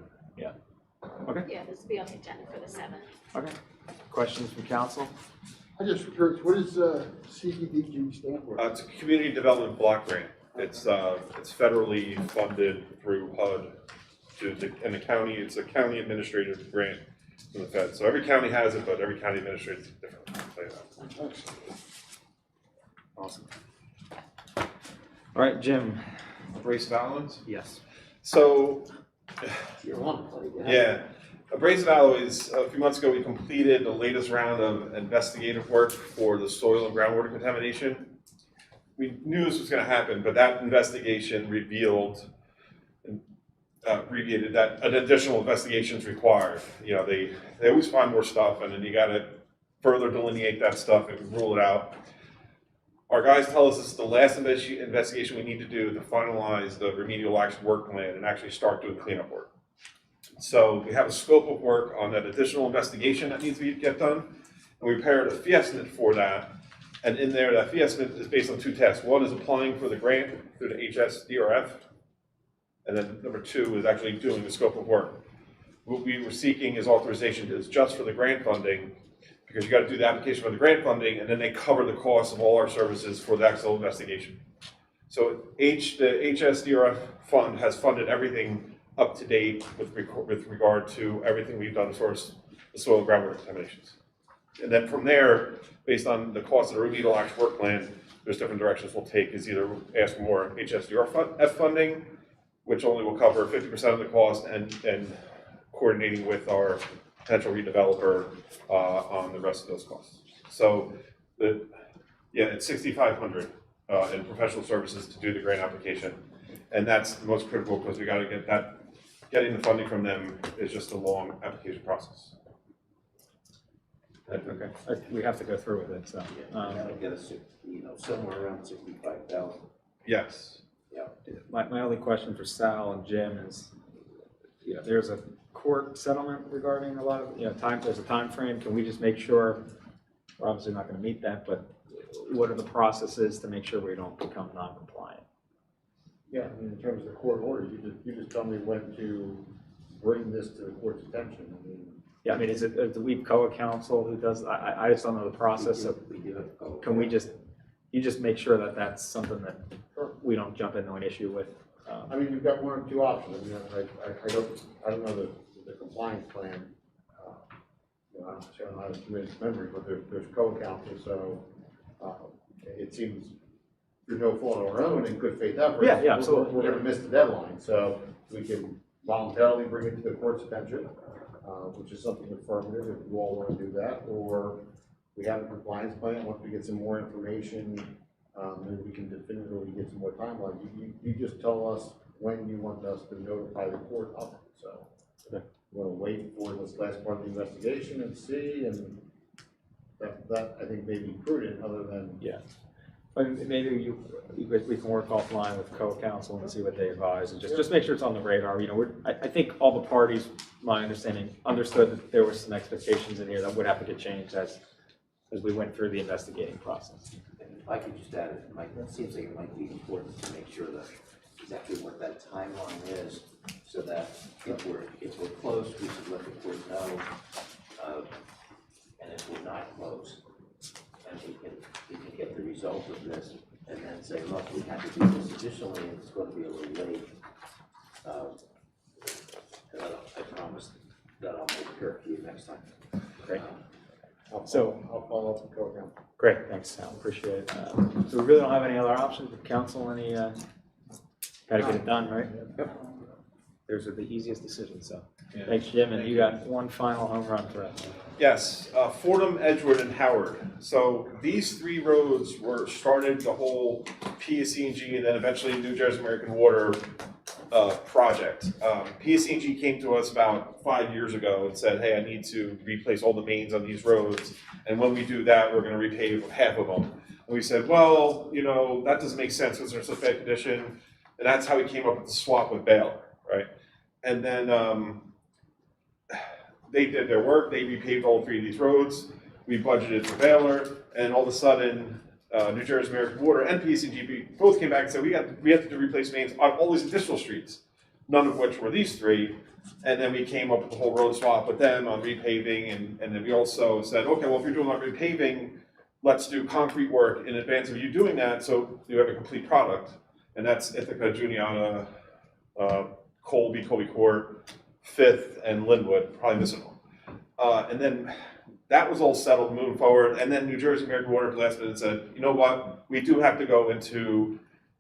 Okay. Yeah, this will be on the agenda for the 7th. Okay. Questions from council? I just curious, what does CDBG stand for? It's a community development block grant. It's federally funded through HUD and the county, it's a county administrative grant from the Fed. So every county has it, but every county administrator is different. I'll tell you that. Awesome. All right, Jim. Abrasive alloys? Yes. So, You're on, buddy. yeah. Abrasive alloys, a few months ago, we completed the latest round of investigative work for the soil and groundwater contamination. We knew this was going to happen, but that investigation revealed, abbreviated that an additional investigation is required. You know, they always find more stuff, and then you got to further delineate that stuff and rule it out. Our guys tell us this is the last investigation we need to do to finalize the remedial action work plan and actually start doing cleanup work. So we have a scope of work on that additional investigation that needs to get done, and we prepared a fee estimate for that. And in there, that fee estimate is based on two tasks. One is applying for the grant through the HSDRF, and then number two is actually doing the scope of work. What we were seeking is authorization is just for the grant funding, because you got to do the application for the grant funding, and then they cover the cost of all our services for the actual investigation. So the HSDRF fund has funded everything up to date with regard to everything we've done as far as the soil and groundwater contaminations. And then from there, based on the cost of the remedial action work plan, there's different directions we'll take. Is either ask for more HSDRF funding, which only will cover 50% of the cost, and coordinating with our potential redeveloper on the rest of those costs. So, it's $6,500 in professional services to do the grant application, and that's the most critical because we got to get that. Getting the funding from them is just a long application process. Okay, we have to go through with it, so. That'll get us, somewhere around 65,000. Yes. My only question for Sal and Jim is, there's a court settlement regarding a lot of, time, there's a time frame. Can we just make sure, we're obviously not going to meet that, but what are the processes to make sure we don't become non-compliant? Yeah, I mean, in terms of the court order, you just tell me when to bring this to the court's attention. I mean, Yeah, I mean, is it the weed COA council who does, I just don't know the process, so can we just, you just make sure that that's something that we don't jump into an issue with? I mean, you've got one or two options. I mean, I don't know the compliance plan. I don't have a tremendous memory, but there's COA council, so it seems through no fault of our own and good faith effort. Yeah, absolutely. We're going to miss the deadline, so we can voluntarily bring it to the court's attention, which is something affirmative if you all want to do that, or we have a compliance plan. Once we get some more information, then we can definitively get some more timeline. You just tell us when you want us to notify the court of it. So we're going to wait for this last part of the investigation and see, and that I think may be prudent, other than But maybe we can work offline with co-counsel and see what they advise, and just make sure it's on the radar. I think all the parties, my understanding, understood that there were some expectations in here that would have to get changed as we went through the investigating process. If I could just add, it seems like it might be important to make sure that exactly what that timeline is, so that if we're close, we should let the court know, and if we're not close, and we can get the result of this, and then say, look, we have to do this additionally, and it's going to be a little late. I promise that I'll make sure for you next time. Great. I'll follow up with COA council. Great, thanks, Sal. Appreciate it. So we really don't have any other options with council. Any got to get it done, right? Yep. Those are the easiest decisions. So thanks, Jim. And you got one final home run for us. Yes, Fordham, Edgewood, and Howard. So these three roads were started the whole PSE&G and then eventually New Jersey American Water project. PSE&G came to us about 5 years ago and said, hey, I need to replace all the mains on these roads. And when we do that, we're going to repave half of them. And we said, well, that doesn't make sense because they're in such bad condition. And that's how we came up with the swap with Baylor, right? And then they did their work. They repaved all three of these roads. We budgeted for Baylor, and all of a sudden, New Jersey American Water and PSE&G both came back and said we have to do replace mains on all these additional streets, none of which were these three. And then we came up with the whole road swap with them on repaving, and then we also said, okay, well, if you're doing our repaving, let's do concrete work in advance of you doing that, so you have a complete product. And that's Ithaca, Juniata, Colby Court, Fifth, and Linwood, probably missing one. And then that was all settled moving forward. And then New Jersey American Water last minute said, you know what, we do have to go into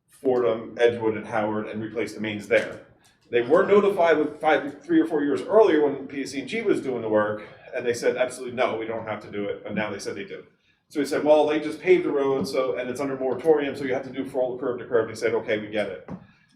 Fordham, Edgewood, and Howard and replace the mains there. They were notified with 3 or 4 years earlier when PSE&G was doing the work, and they said, absolutely no, we don't have to do it. And now they said they do. So we said, well, they just paved the road, and it's under moratorium, so you have to do for all the curb to curb. They said, okay, we get it.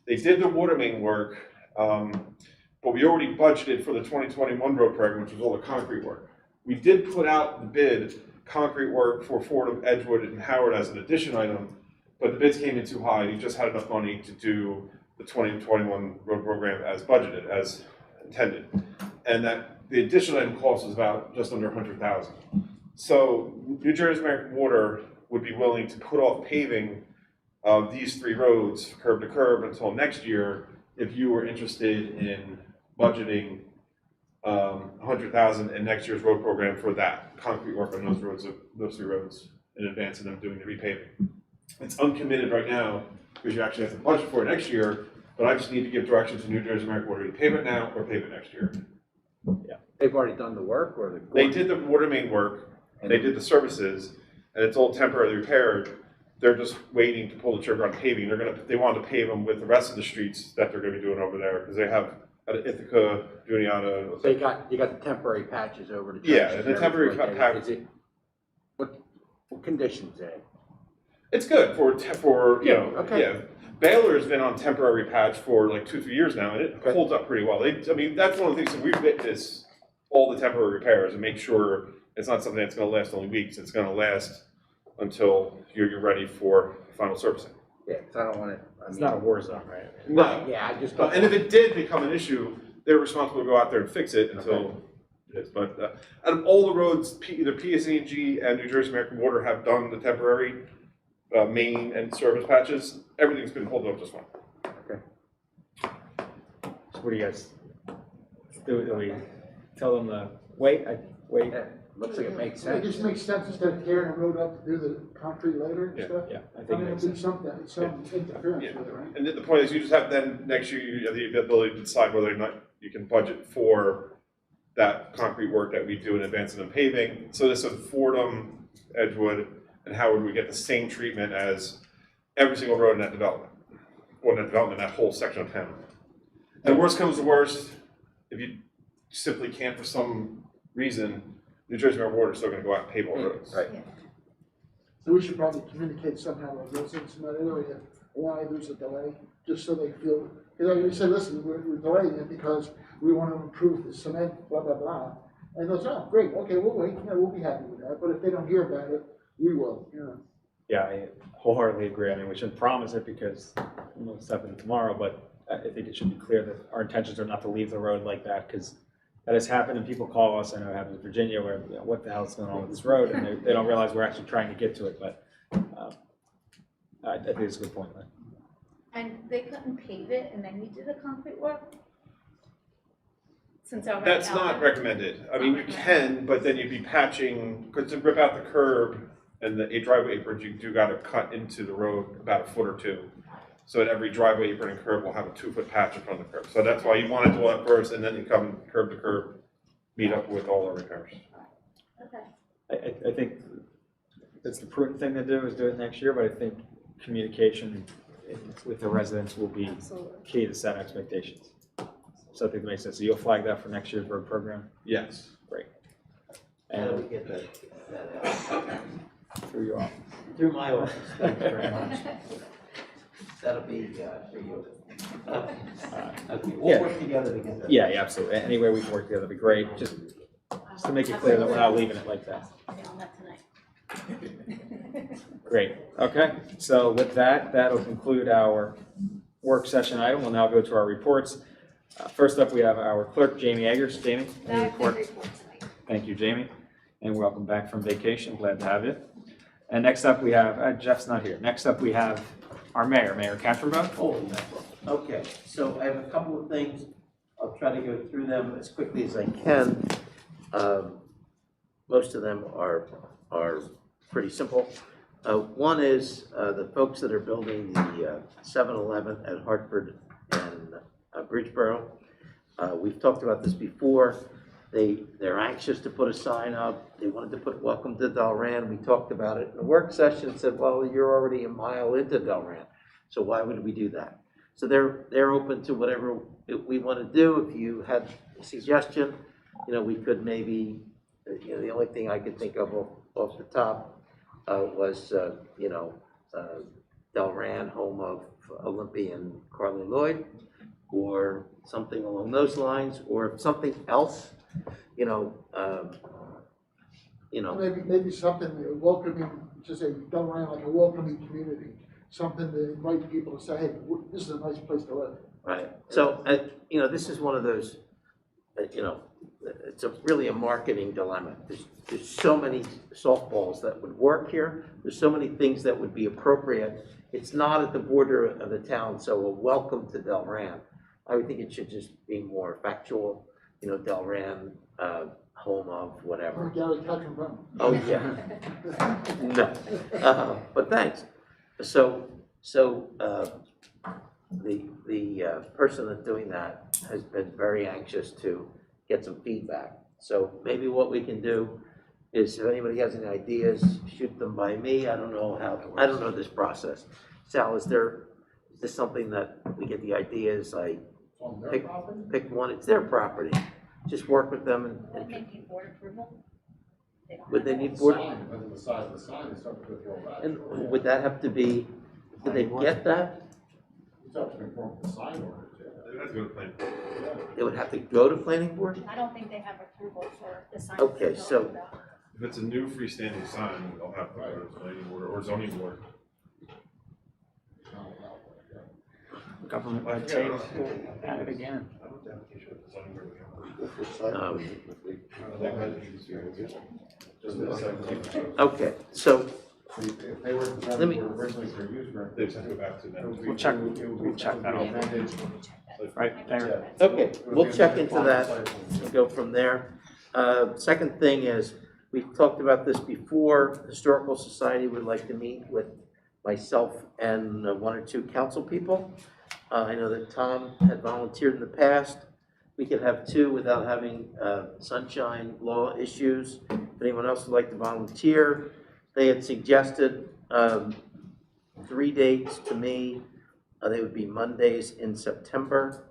They did the water main work, but we already budgeted for the 2021 road program, which was all the concrete work. We did put out the bid, concrete work for Fordham, Edgewood, and Howard as an addition item, but the bids came in too high. You just had enough money to do the 2021 road program as budgeted, as intended. And that the additional item cost was about just under $100,000. So New Jersey American Water would be willing to put off paving of these 3 roads, curb to curb, until next year, if you were interested in budgeting $100,000 in next year's road program for that concrete work on those roads, those 3 roads, in advance of them doing the repaving. It's uncommitted right now because you actually have to budget for it next year, but I just need to give direction to New Jersey American Water to pave it now or pave it next year. They've already done the work, or they're They going? did the water main work, they did the services, and it's all temporarily repaired. They're just waiting to pull the trigger on paving. They want to pave them with the rest of the streets that they're gonna be doing over there, because they have Ithaca, Juniata. So you got the temporary patches over the. Yeah, trenches the and temporary everything like that. patch- Is it, what conditions are they? It's good for you know, okay. yeah. Baylor's been on temporary patch for like 2-3 years now, and it Okay. holds up pretty well. I mean, that's one of the things that we've witnessed, all the temporary repairs, and make sure it's not something that's gonna last only weeks. It's gonna last until you're ready for final servicing. Yeah, because I don't want it. It's not a war zone, right? No. Yeah, I just don't. And if it did become an issue, they're responsible to go out there and fix it until it is. But out of all the roads, either PSE&G and New Jersey American Water have done the temporary main and service patches, everything's been holding up just fine. So what do you guys do? Do we tell them to wait? Wait? Yeah, looks like it makes It sense. just makes sense instead of tearing the road up to do the concrete later and Yeah, stuff. Yeah, I I think mean, it it'll makes be sense. some interference Yeah. with it, right? And the point is, you just have then next year you have the ability to decide whether or not you can budget for that concrete work that we do in advance of the paving. So this is Fordham, Edgewood, and Howard, we get the same treatment as every single road in that development, or in that development, that whole section of town. And worst comes to worst, if you simply can't for some reason, New Jersey American Water is still gonna go out and pave all roads. Right. So we should probably communicate somehow with residents in that area, why there's a delay, just so they feel, because like you said, listen, we're delaying it because we want to improve the cement, blah, blah, blah. And they'll say, oh, great, okay, we'll wait, yeah, we'll be happy with that, but if they don't hear about it, we will, you know. Yeah, I wholeheartedly agree. I mean, we shouldn't promise it because it's happening tomorrow, but I think it should be clear that our intentions are not to leave the road like that, because that has happened and people call us. I know it happened in Virginia where, you know, what the hell's going on with this road? And they don't realize we're actually trying to get to it, but I think it's a good point, Lynn. And they couldn't pave it and then you do the concrete work? Since already That's out not there? recommended. I mean, you can, but then you'd be patching, because to rip out the curb and the driveway apron, you do gotta cut into the road about 1 or 2 feet. So at every driveway apron and curb will have a 2-foot patch in front of the curb. So that's why you want to do that first, and then you come curb to curb, meet up with all the repairs. Okay. I think that's the prudent thing to do, is do it next year, but I think communication with the residents will be Absolutely. key to set expectations. So I think that makes sense. So you'll flag that for next year's road program? Yes. Great. How do we And get that out? through your office. Through my office, thank you very much. That'll be for you. Okay, Yeah. we'll work together to get that. Yeah, yeah, absolutely. Any way we can work together would be great. Just to make it clear that we're not leaving it like that. Yeah, not tonight. Great. Okay. So with that, that'll conclude our work session item. We'll now go to our reports. First up, we have our clerk, Jamie Eggers. Jamie, any report? Thank you, Jamie, and welcome back from vacation. Glad to have you. And next up, we have, Jeff's not here. Next up, we have our mayor, Mayor Catronville. Holy mackerel. Okay, so I have a couple of things. I'll try to go through them as quickly as I can. Most of them are pretty simple. One is the folks that are building the 7-Eleven at Hartford and Bridgeboro. We've talked about this before. They're anxious to put a sign up. They wanted to put "Welcome to Delran." We talked about it in the work session and said, well, you're already a mile into Delran, so why would we do that? So they're open to whatever we want to do. If you had a suggestion, we could maybe, the only thing I could think of off the top was, Delran, home of Olympian Carly Lloyd, or something along those lines, or something else, you know, Maybe something welcoming, just say, don't around like a welcoming community, something to invite people to say, hey, this is a nice place to live. right? So, you know, this is one of those, you know, it's really a marketing dilemma. There's so many softballs that would work here. There's so many things that would be appropriate. It's not at the border of the town, so a welcome to Delran. I would think it should just be more factual, you know, Delran, home of whatever. Gary Catron Brown. Oh, yeah. No, but thanks. So, the person that's doing that has been very anxious to get some feedback. So maybe what we can do is if anybody has any ideas, shoot them by me. I don't know this process. Sal, is this something that we get the ideas, like On their pick property? one, it's their property. Just work with them Wouldn't and they need board approval? They don't would they have need that. board? Sign, depending on the size of the sign, it's something to throw back. And would that have to be, did they get that? It's up to conform to the sign orders, yeah. They have to go to plan. It would have to go to planning board? I don't think they have approval for the sign. Okay, so- If it's a new freestanding sign, they'll have to go to planning board or zoning board. Government red tape, at it again. I don't have the application with the zoning board. Okay, so If they were, Let me- were originally for use variance. They just have to go back to them. We'll check that out. Amended. Right there. Okay, we'll check into that and go from there. Second thing is, we've talked about this before, Historical Society would like to meet with myself and one or two council people. I know that Tom had volunteered in the past. We could have two without having sunshine law issues. If anyone else would like to volunteer, they had suggested 3 dates to me. They would be Mondays in September,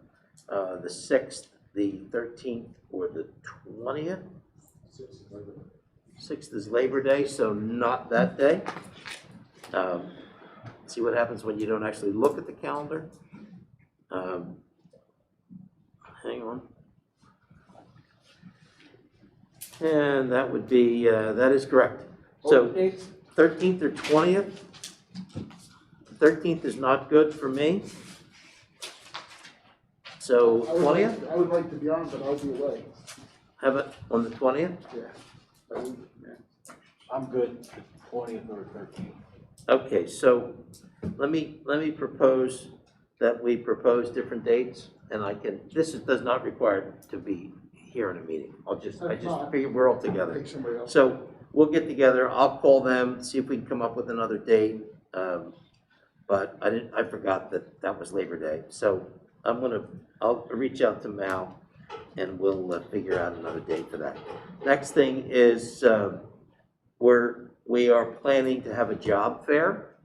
the 6th, the 13th, or the 20th. 6th is Labor Day, so not that day. See what happens when you don't actually look at the calendar. Hang on. And that would be, that is correct. So 13th or 20th? 13th is not good for me. So 20th? I would like to be on, but I'll be away. Have it on the 20th? I'm good, 20th or 13th. Okay, so let me propose that we propose different dates, and this does not require to be here in a meeting. I just figure we're all together. Take somebody else. So we'll get together, I'll call them, see if we can come up with another date. But I forgot that was Labor Day. So I'll reach out to Mal and we'll figure out another date for that. Next thing is, we are planning to have a job fair.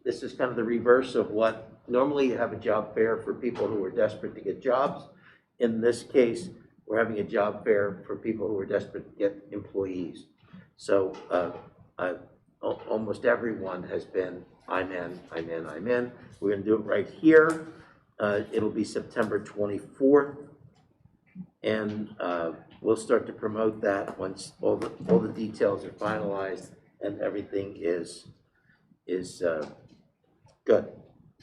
This is kind of the reverse of what, normally you have a job fair for people who are desperate to get jobs. In this case, we're having a job fair for people who are desperate to get employees. So almost everyone has been, I'm in. We're gonna do it right here. It'll be September 24th. And we'll start to promote that once all the details are finalized and everything is good.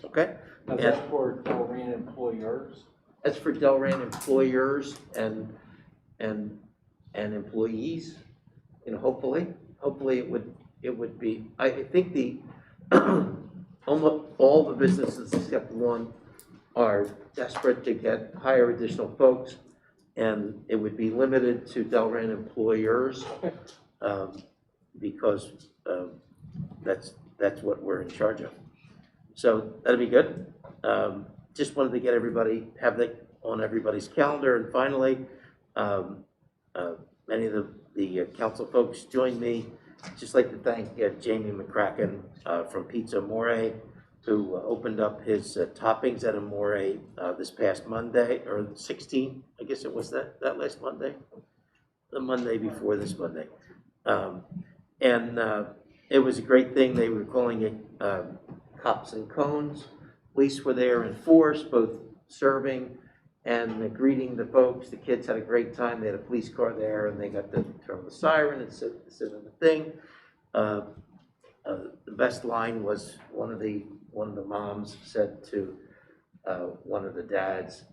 Okay? Now, And- that's for Delran employers? That's for Delran employers and employees, you know, hopefully it would be, I think almost all the businesses except one are desperate to hire additional folks, and it would be limited to Delran employers, because that's what we're in charge of. So that'll be good. Just wanted to get have that on everybody's calendar. And finally, many of the council folks joined me. Just like to thank Jamie McCracken from Pizza Amore, who opened up his toppings at Amore this past Monday, or 16th, I guess it was that last Monday? The Monday before this Monday. It was a great thing. They were calling it Cops and Cones. Police were there in force, both serving and greeting the folks. The kids had a great time. They had a police car there, and they got to turn on the siren and sit in the thing. The best line was one of the moms said to one of the dads,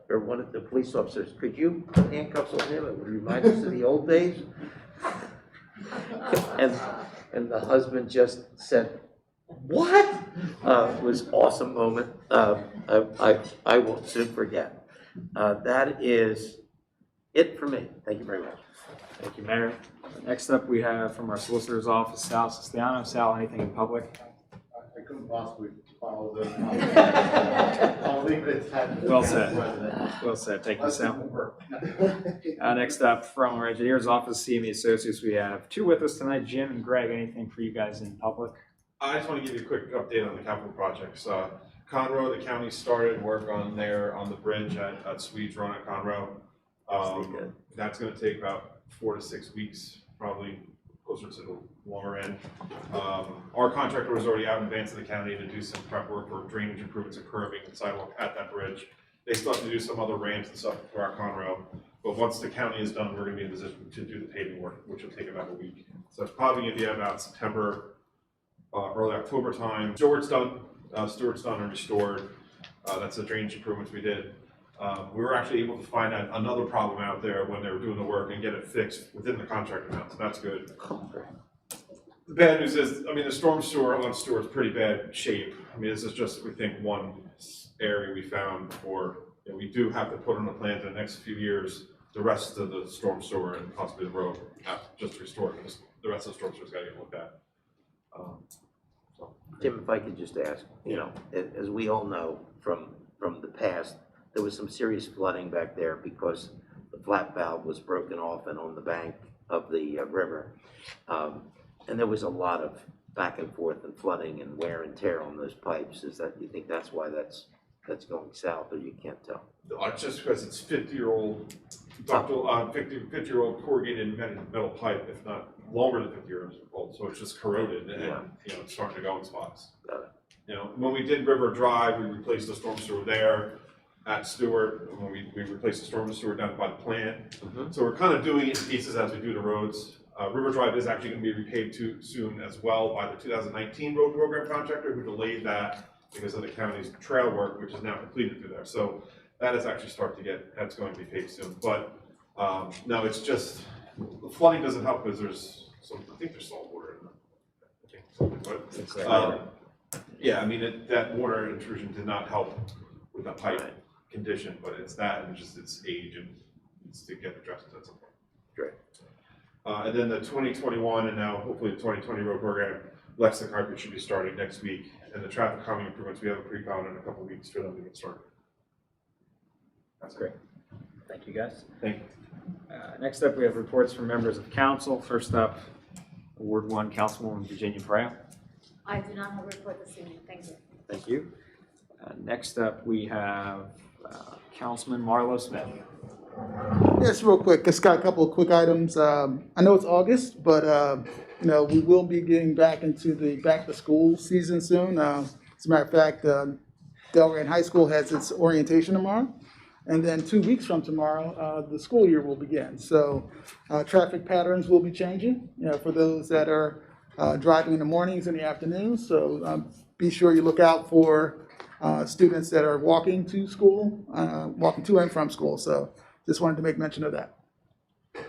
or one of the police officers, "Could you put handcuffs on him? It would remind us of the old days." And the husband just said, "What?" It was an awesome moment. I won't soon forget. That is it for me. Thank you very much. Thank you, Mayor. Next up, we have from our solicitor's office, Sal Sestiano. Sal, anything in public? I couldn't possibly follow the. I'll leave it at that. Well said. Well said. Thank you, Sal. Next up, from our engineer's office, CME Associates, we have two with us tonight, Jim and Greg. Anything for you guys in public? I just want to give you a quick update on the capital projects. Conroe, the county started work on the bridge at Swedes Run at Conroe. That's going to take about 4 to 6 weeks, probably closer to the longer end. Our contractor was already out in advance of the county to do some prep work for drainage improvements and curving and sidewalk at that bridge. They still have to do some other ramps and stuff for our Conroe, but once the county is done, we're going to be in a position to do the paving work, which will take about a week. So it's probably going to be about September, early October time. Stewart's done and restored. That's the drainage improvements we did. We were actually able to find another problem out there when they were doing the work and get it fixed within the contract amount, so that's good. The bad news is, I mean, the storm sewer on Stewart's pretty bad shape. I mean, this is just, we think, one area we found for, we do have to put on a plan in the next few years, the rest of the storm sewer and possibly the road, just to restore it, because the rest of the storm sewer's got to get looked at. Tim, if I could just ask, as we all know from the past, there was some serious flooding back there because the flap valve was broken off and on the bank of the river. And there was a lot of back and forth and flooding and wear and tear on those pipes. You think that's why that's going south, or you can't tell? It's just because it's 50-year-old ductile, 50-year-old corrugated metal pipe, if not longer than 50 years old. So it's just corroded and it's starting to go in spots. Got it. When we did River Drive, we replaced the storm sewer there at Stewart. When we replaced the storm sewer down by the plant. So we're kind of doing it in pieces as we do the roads. River Drive is actually going to be repaid soon as well by the 2019 road program contractor who delayed that because of the county's trail work, which is now completed through there. So that is actually that's going to be paid soon. But no, it's just, the flooding doesn't help because I think there's salt water in it. Yeah, I mean, that water intrusion did not help with the pipe condition, but it's that and just its age and needs to get addressed at some point. Great. And then the 2021 and now hopefully the 2020 road program, Lexington Carpet should be starting next week. And the traffic calming improvements, we have a pre-con in a couple of weeks for them to get started. That's great. Thank you, guys. Thank you. Next up, we have reports from members of council. First up, Ward 1, Councilwoman Virginia Pareo. I do not have a report this evening, thank you. Thank you. Next up, we have Councilman Marlo Smith. Yes, real quick. Just got a couple of quick items. I know it's August, but we will be getting back into the back to school season soon. As a matter of fact, Delaware High School has its orientation tomorrow, and then 2 weeks from tomorrow, the school year will begin. So traffic patterns will be changing. For those that are driving in the mornings and the afternoons. So be sure you look out for students that are walking to school, walking to and from school. So just wanted to make mention of that.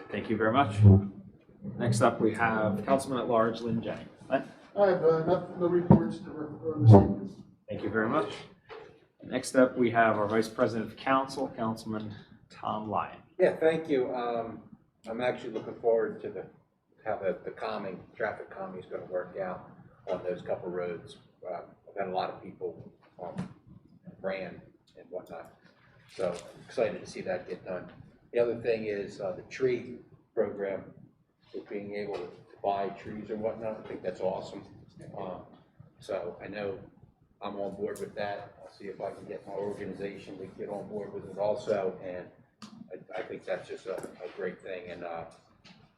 Thank you very much. Next up, we have Councilman at Large Lynn Jennings. Len? I have no reports to report this evening. Thank you very much. Next up, we have our Vice President of Council, Councilman Tom Lyon. Yeah, thank you. I'm actually looking forward to how the traffic calming is going to work out on those couple roads. I've had a lot of people ran and whatnot, so excited to see that get done. The other thing is the tree program, with being able to buy trees and whatnot. I think that's awesome. So I know I'm on board with that. I'll see if I can get my organization to get on board with it also, and I think that's just a great thing. And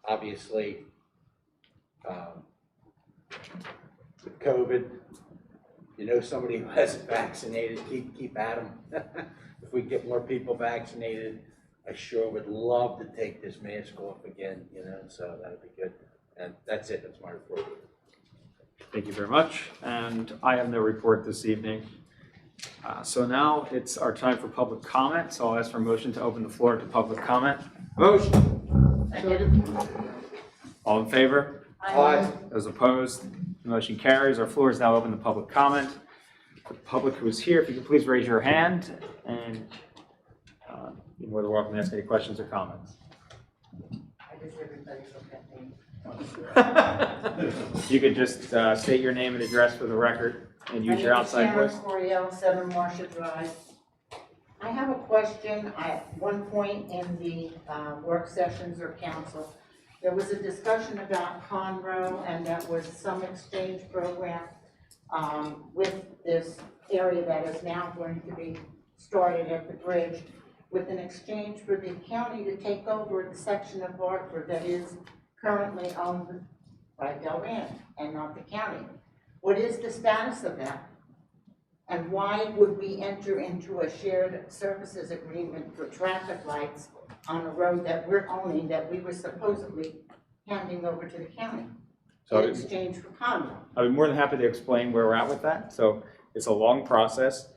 obviously, with COVID, somebody who hasn't vaccinated, keep at them. if we get more people vaccinated, I sure would love to take this mask off again, you know, so that'd be good. And that's it, that's my report. Thank you very much. And I have no report this evening. So now it's our time for public comment. So I'll ask for a motion to open the floor to public comment. Motion. All in favor? Aye. Those opposed? The motion carries. Our floor is now open to public comment. The public who is here, if you could please raise your hand, and you're more than welcome to ask any questions or comments. You could just state your name and address for the record and use your outside voice. My name is Sharon Coriel, 7 Marcia Drive. I have a question. At one point in the work sessions or council, there was a discussion about Conroe, and that was some exchange program with this area that is now going to be started at the bridge, with an exchange for the county to take over the section of Hartford that is currently owned by Delaware and not the county. What is the status of that? And why would we enter into a shared services agreement for traffic lights on a road that we're owning, that we were supposedly handing over to the county in exchange for Conroe? I'd be more than happy to explain where we're at with that. So it's a long process.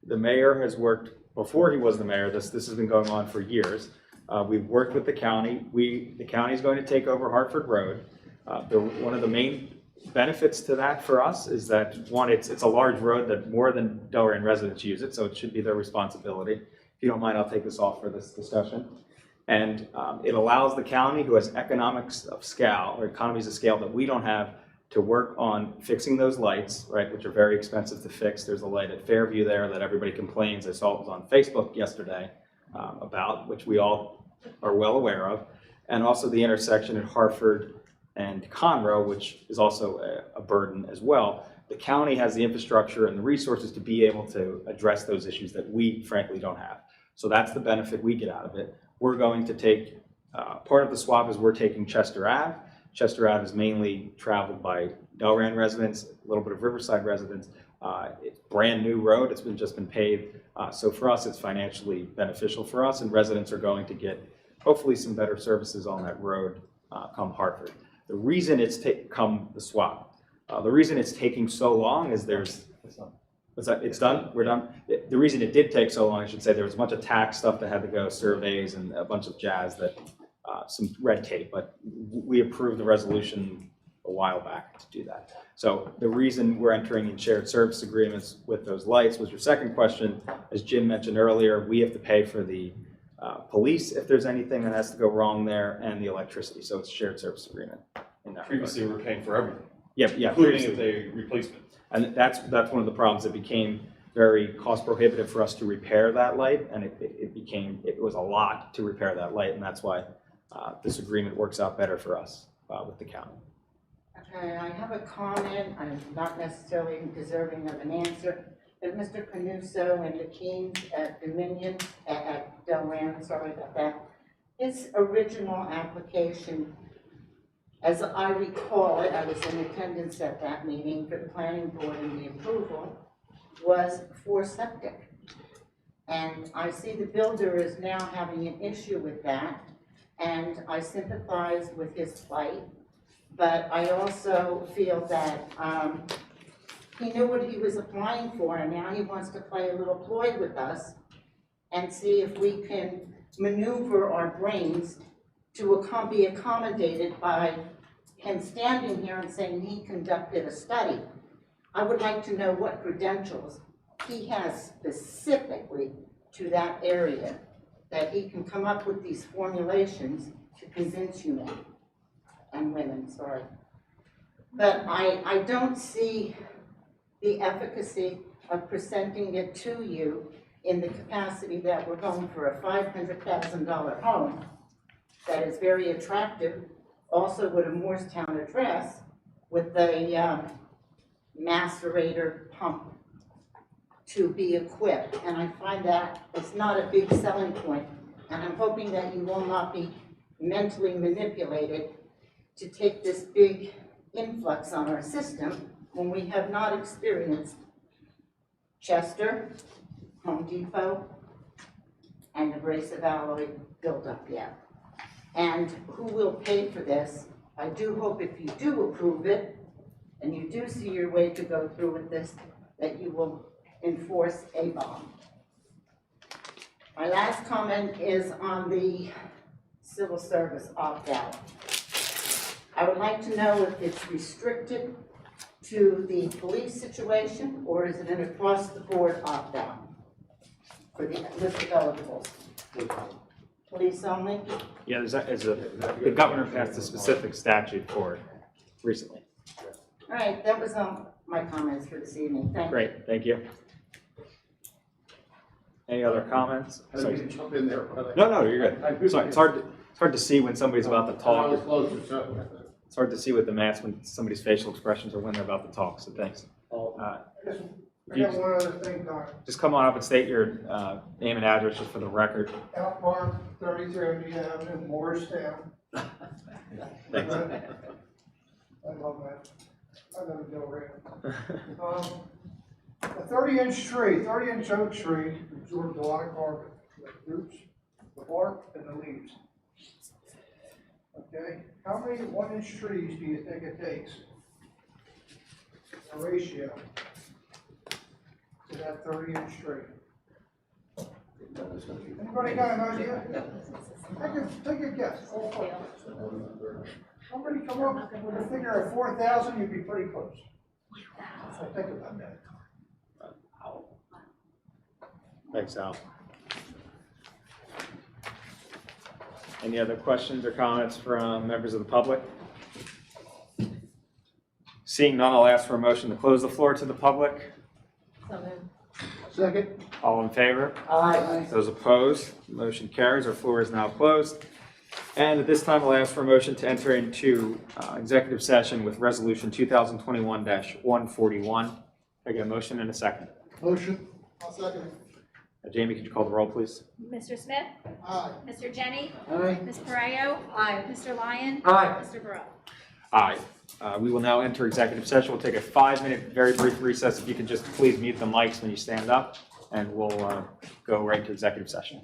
The mayor has worked, before he was the mayor, this has been going on for years. We've worked with the county. The county is going to take over Hartford Road. One of the main benefits to that for us is that, one, it's a large road that more than Delaware residents use it, so it should be their responsibility. If you don't mind, I'll take this off for this discussion. And it allows the county, who has economics of scale, or economies of scale that we don't have, to work on fixing those lights, right, which are very expensive to fix. There's a light at Fairview there that everybody complains. I saw it was on Facebook yesterday about, which we all are well aware of. And also the intersection at Hartford and Conroe, which is also a burden as well. The county has the infrastructure and the resources to be able to address those issues that we frankly don't have. So that's the benefit we get out of it. We're going to take, part of the swap is we're taking Chester Ave. Chester Ave is mainly traveled by Delaware residents, a little bit of Riverside residents. It's a brand new road, it's just been paved. So for us, it's financially beneficial for us, and residents are going to get hopefully some better services on that road come Hartford. The reason it's the swap, the reason it's taking so long is it's done, we're done. The reason it did take so long, I should say, there was a bunch of tax stuff that had to go, surveys and a bunch of jazz that, some red tape, but we approved the resolution a while back to do that. So the reason we're entering in shared service agreements with those lights was your second question. As Jim mentioned earlier, we have to pay for the police if there's anything that has to go wrong there, and the electricity. So it's a shared service agreement in that Previously, we were paying for everything. Yeah, Including if they replacement. and that's one of the problems. It became very cost prohibitive for us to repair that light, and it was a lot to repair that light, and that's why this agreement works out better for us with the county. Okay, I have a comment. I'm not necessarily deserving of an answer, but Mr. Canuso and the Kings at Dominion, at Delaware, sorry about that, his original application, as I recall it, I was in attendance at that meeting for the planning board and the approval, was for septic. And I see the builder is now having an issue with that, and I sympathize with his plight, but I also feel that he knew what he was applying for, and now he wants to play a little ploy with us and see if we can maneuver our brains to be accommodated by him standing here and saying he conducted a study. I would like to know what credentials he has specifically to that area, that he can come up with these formulations to convince you men and women, sorry. But I don't see the efficacy of presenting it to you in the capacity that we're going for a $500,000 home that is very attractive, also with a Morristown address, with a macerator pump to be equipped. And I find that it's not a big selling point, and I'm hoping that you will not be mentally manipulated to take this big influx on our system when we have not experienced Chester, Home Depot, abrasive alloy buildup yet. And who will pay for this? I do hope if you do approve it, and you do see your way to go through with this, that you will enforce a bond. My last comment is on the civil service opt-out. I would like to know if it's restricted to the police situation, or is it an across-the-board opt-out for the list of eligibles? Police only? Yeah, the governor passed a specific statute for it recently. All right, that was my comments for this evening. Thank you. Great, thank you. Any other comments? I didn't mean to jump in there, but No, you're good. Sorry, it's hard to see when somebody's about to I talk. was closer, so. It's hard to see with the mask when somebody's facial expressions or when they're about to talk, so thanks. I got one other thing, Don. Just come on up and state your name and address just for the record. Out Farm, 33 Indian Avenue, Morristown. Thanks. I love that. I never go around. A 30-inch oak tree absorbs a lot of carbon, the roots, the bark, and the leaves. Okay, how many 1-inch trees do you think it takes? A ratio to that 30-inch tree. Anybody got an idea? Take a guess. Somebody come up with a figure of 4,000, you'd be pretty close. So think about that. Thanks, Al. Any other questions or comments from members of the public? Seeing none, I'll ask for a motion to close the floor to the public. Second. All in favor? Aye. Those opposed? Motion carries. Our floor is now closed. And at this time, I'll ask for a motion to enter into executive session with Resolution 2021-141. I get a motion in a second. Motion. I'll second it. Jamie, could you call the roll, please? Mr. Smith? Aye. Mr. Jenny? Aye. Ms. Pareo? Aye. Mr. Lyon? Aye. Mr. Burrell? Aye. We will now enter executive session. We'll take a 5-minute, very brief recess. If you could just please mute the mics when you stand up, and we'll go right to executive session.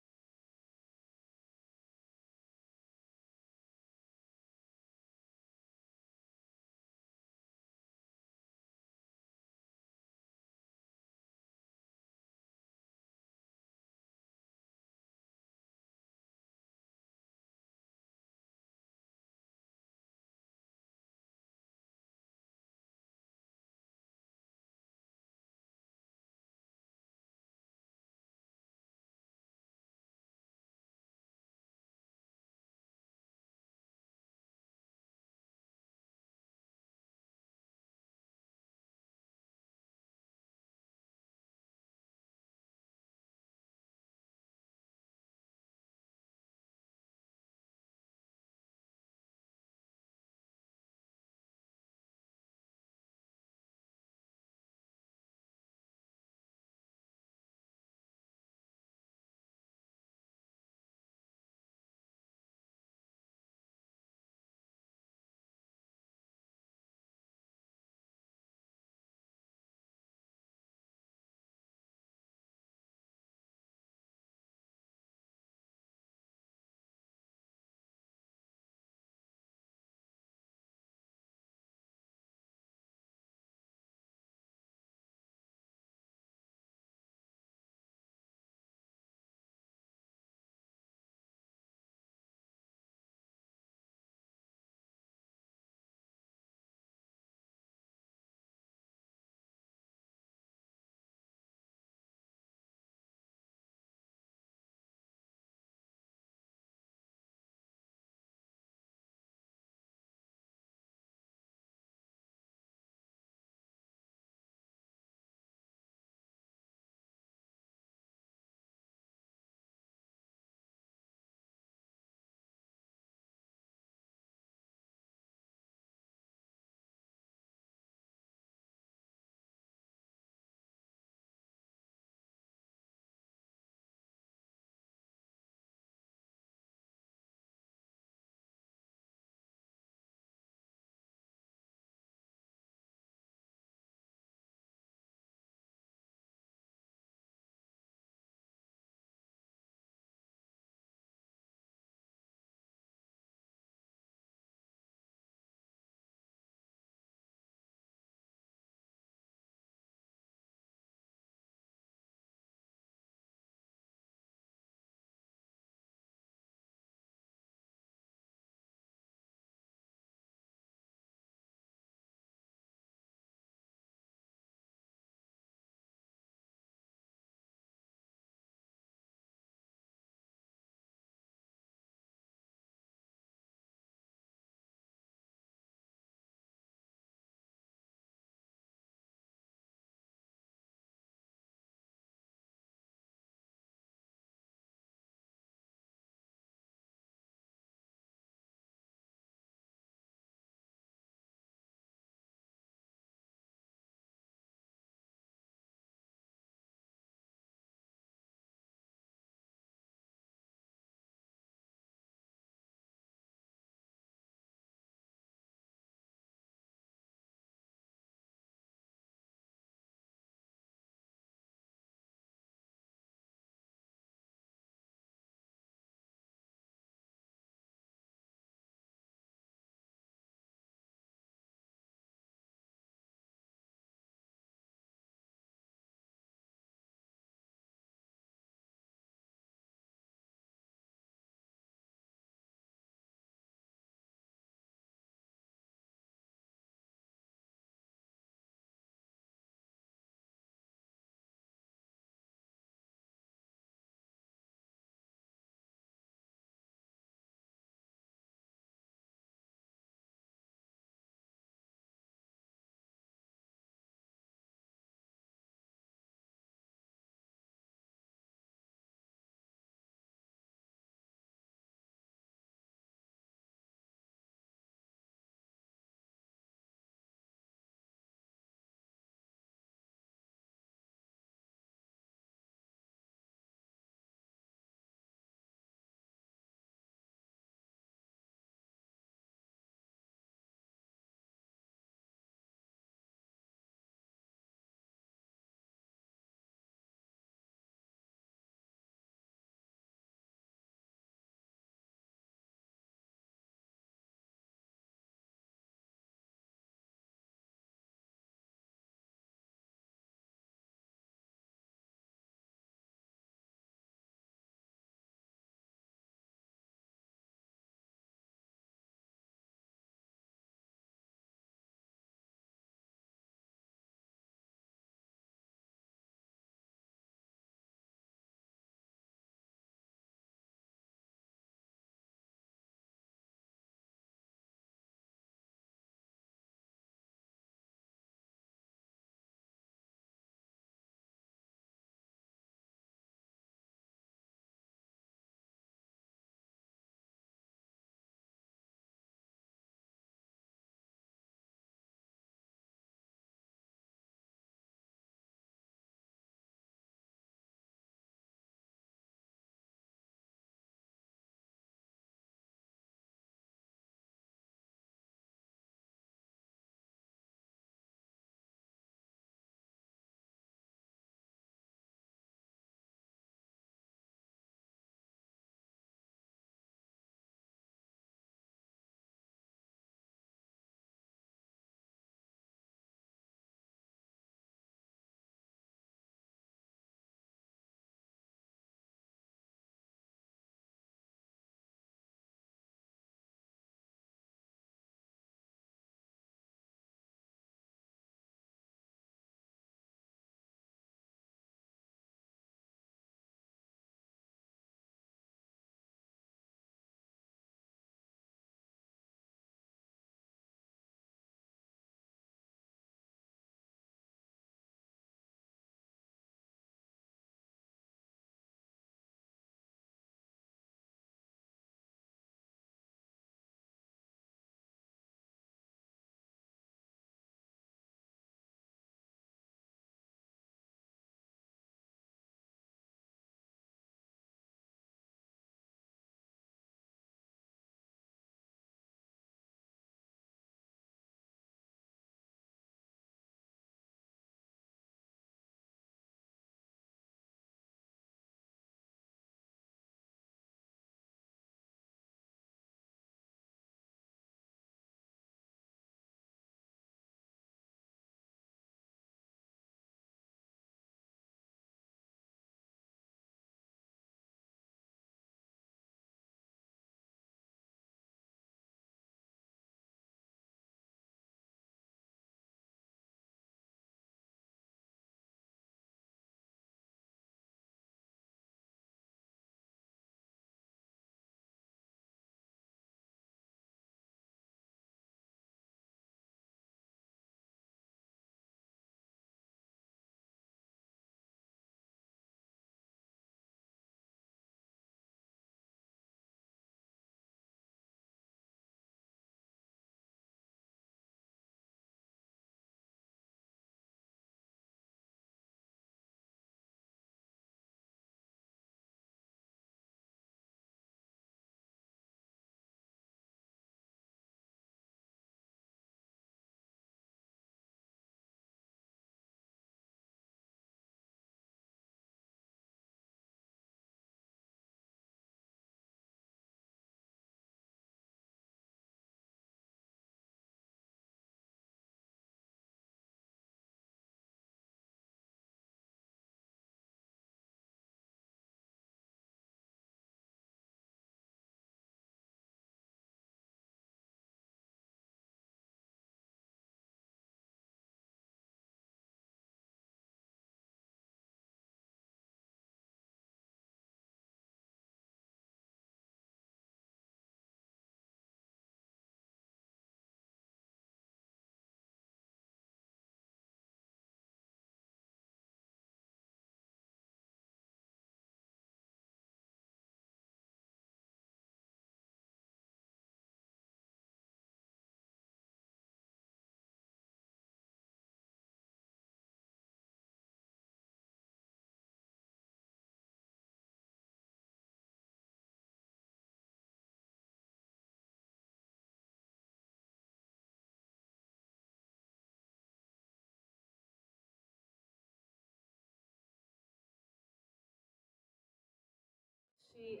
she,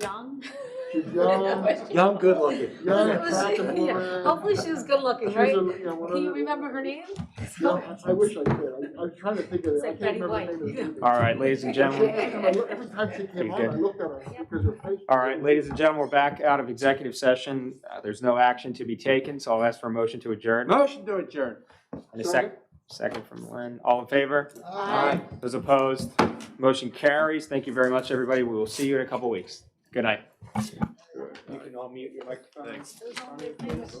young? She's young. Young, good looking. Young, Was she- attractive yeah, woman. hopefully she was good looking, She's right? a- yeah, one of Can you the- remember her name? Yeah, I wish I could. I was trying to think of it. It's I like can't Betty remember the White. name of the All right, ladies and gentlemen. Every time she came on, I looked at her because her face. All right, ladies and gentlemen, we're back out of executive session. There's no action to be taken, so I'll ask for a motion to adjourn. Motion to adjourn. And a second from Lynn. All in favor? Aye. Those opposed? Motion carries. Thank you very much, everybody. We will see you in a couple weeks. Good night. You can all mute your microphone. Thanks. Those only things,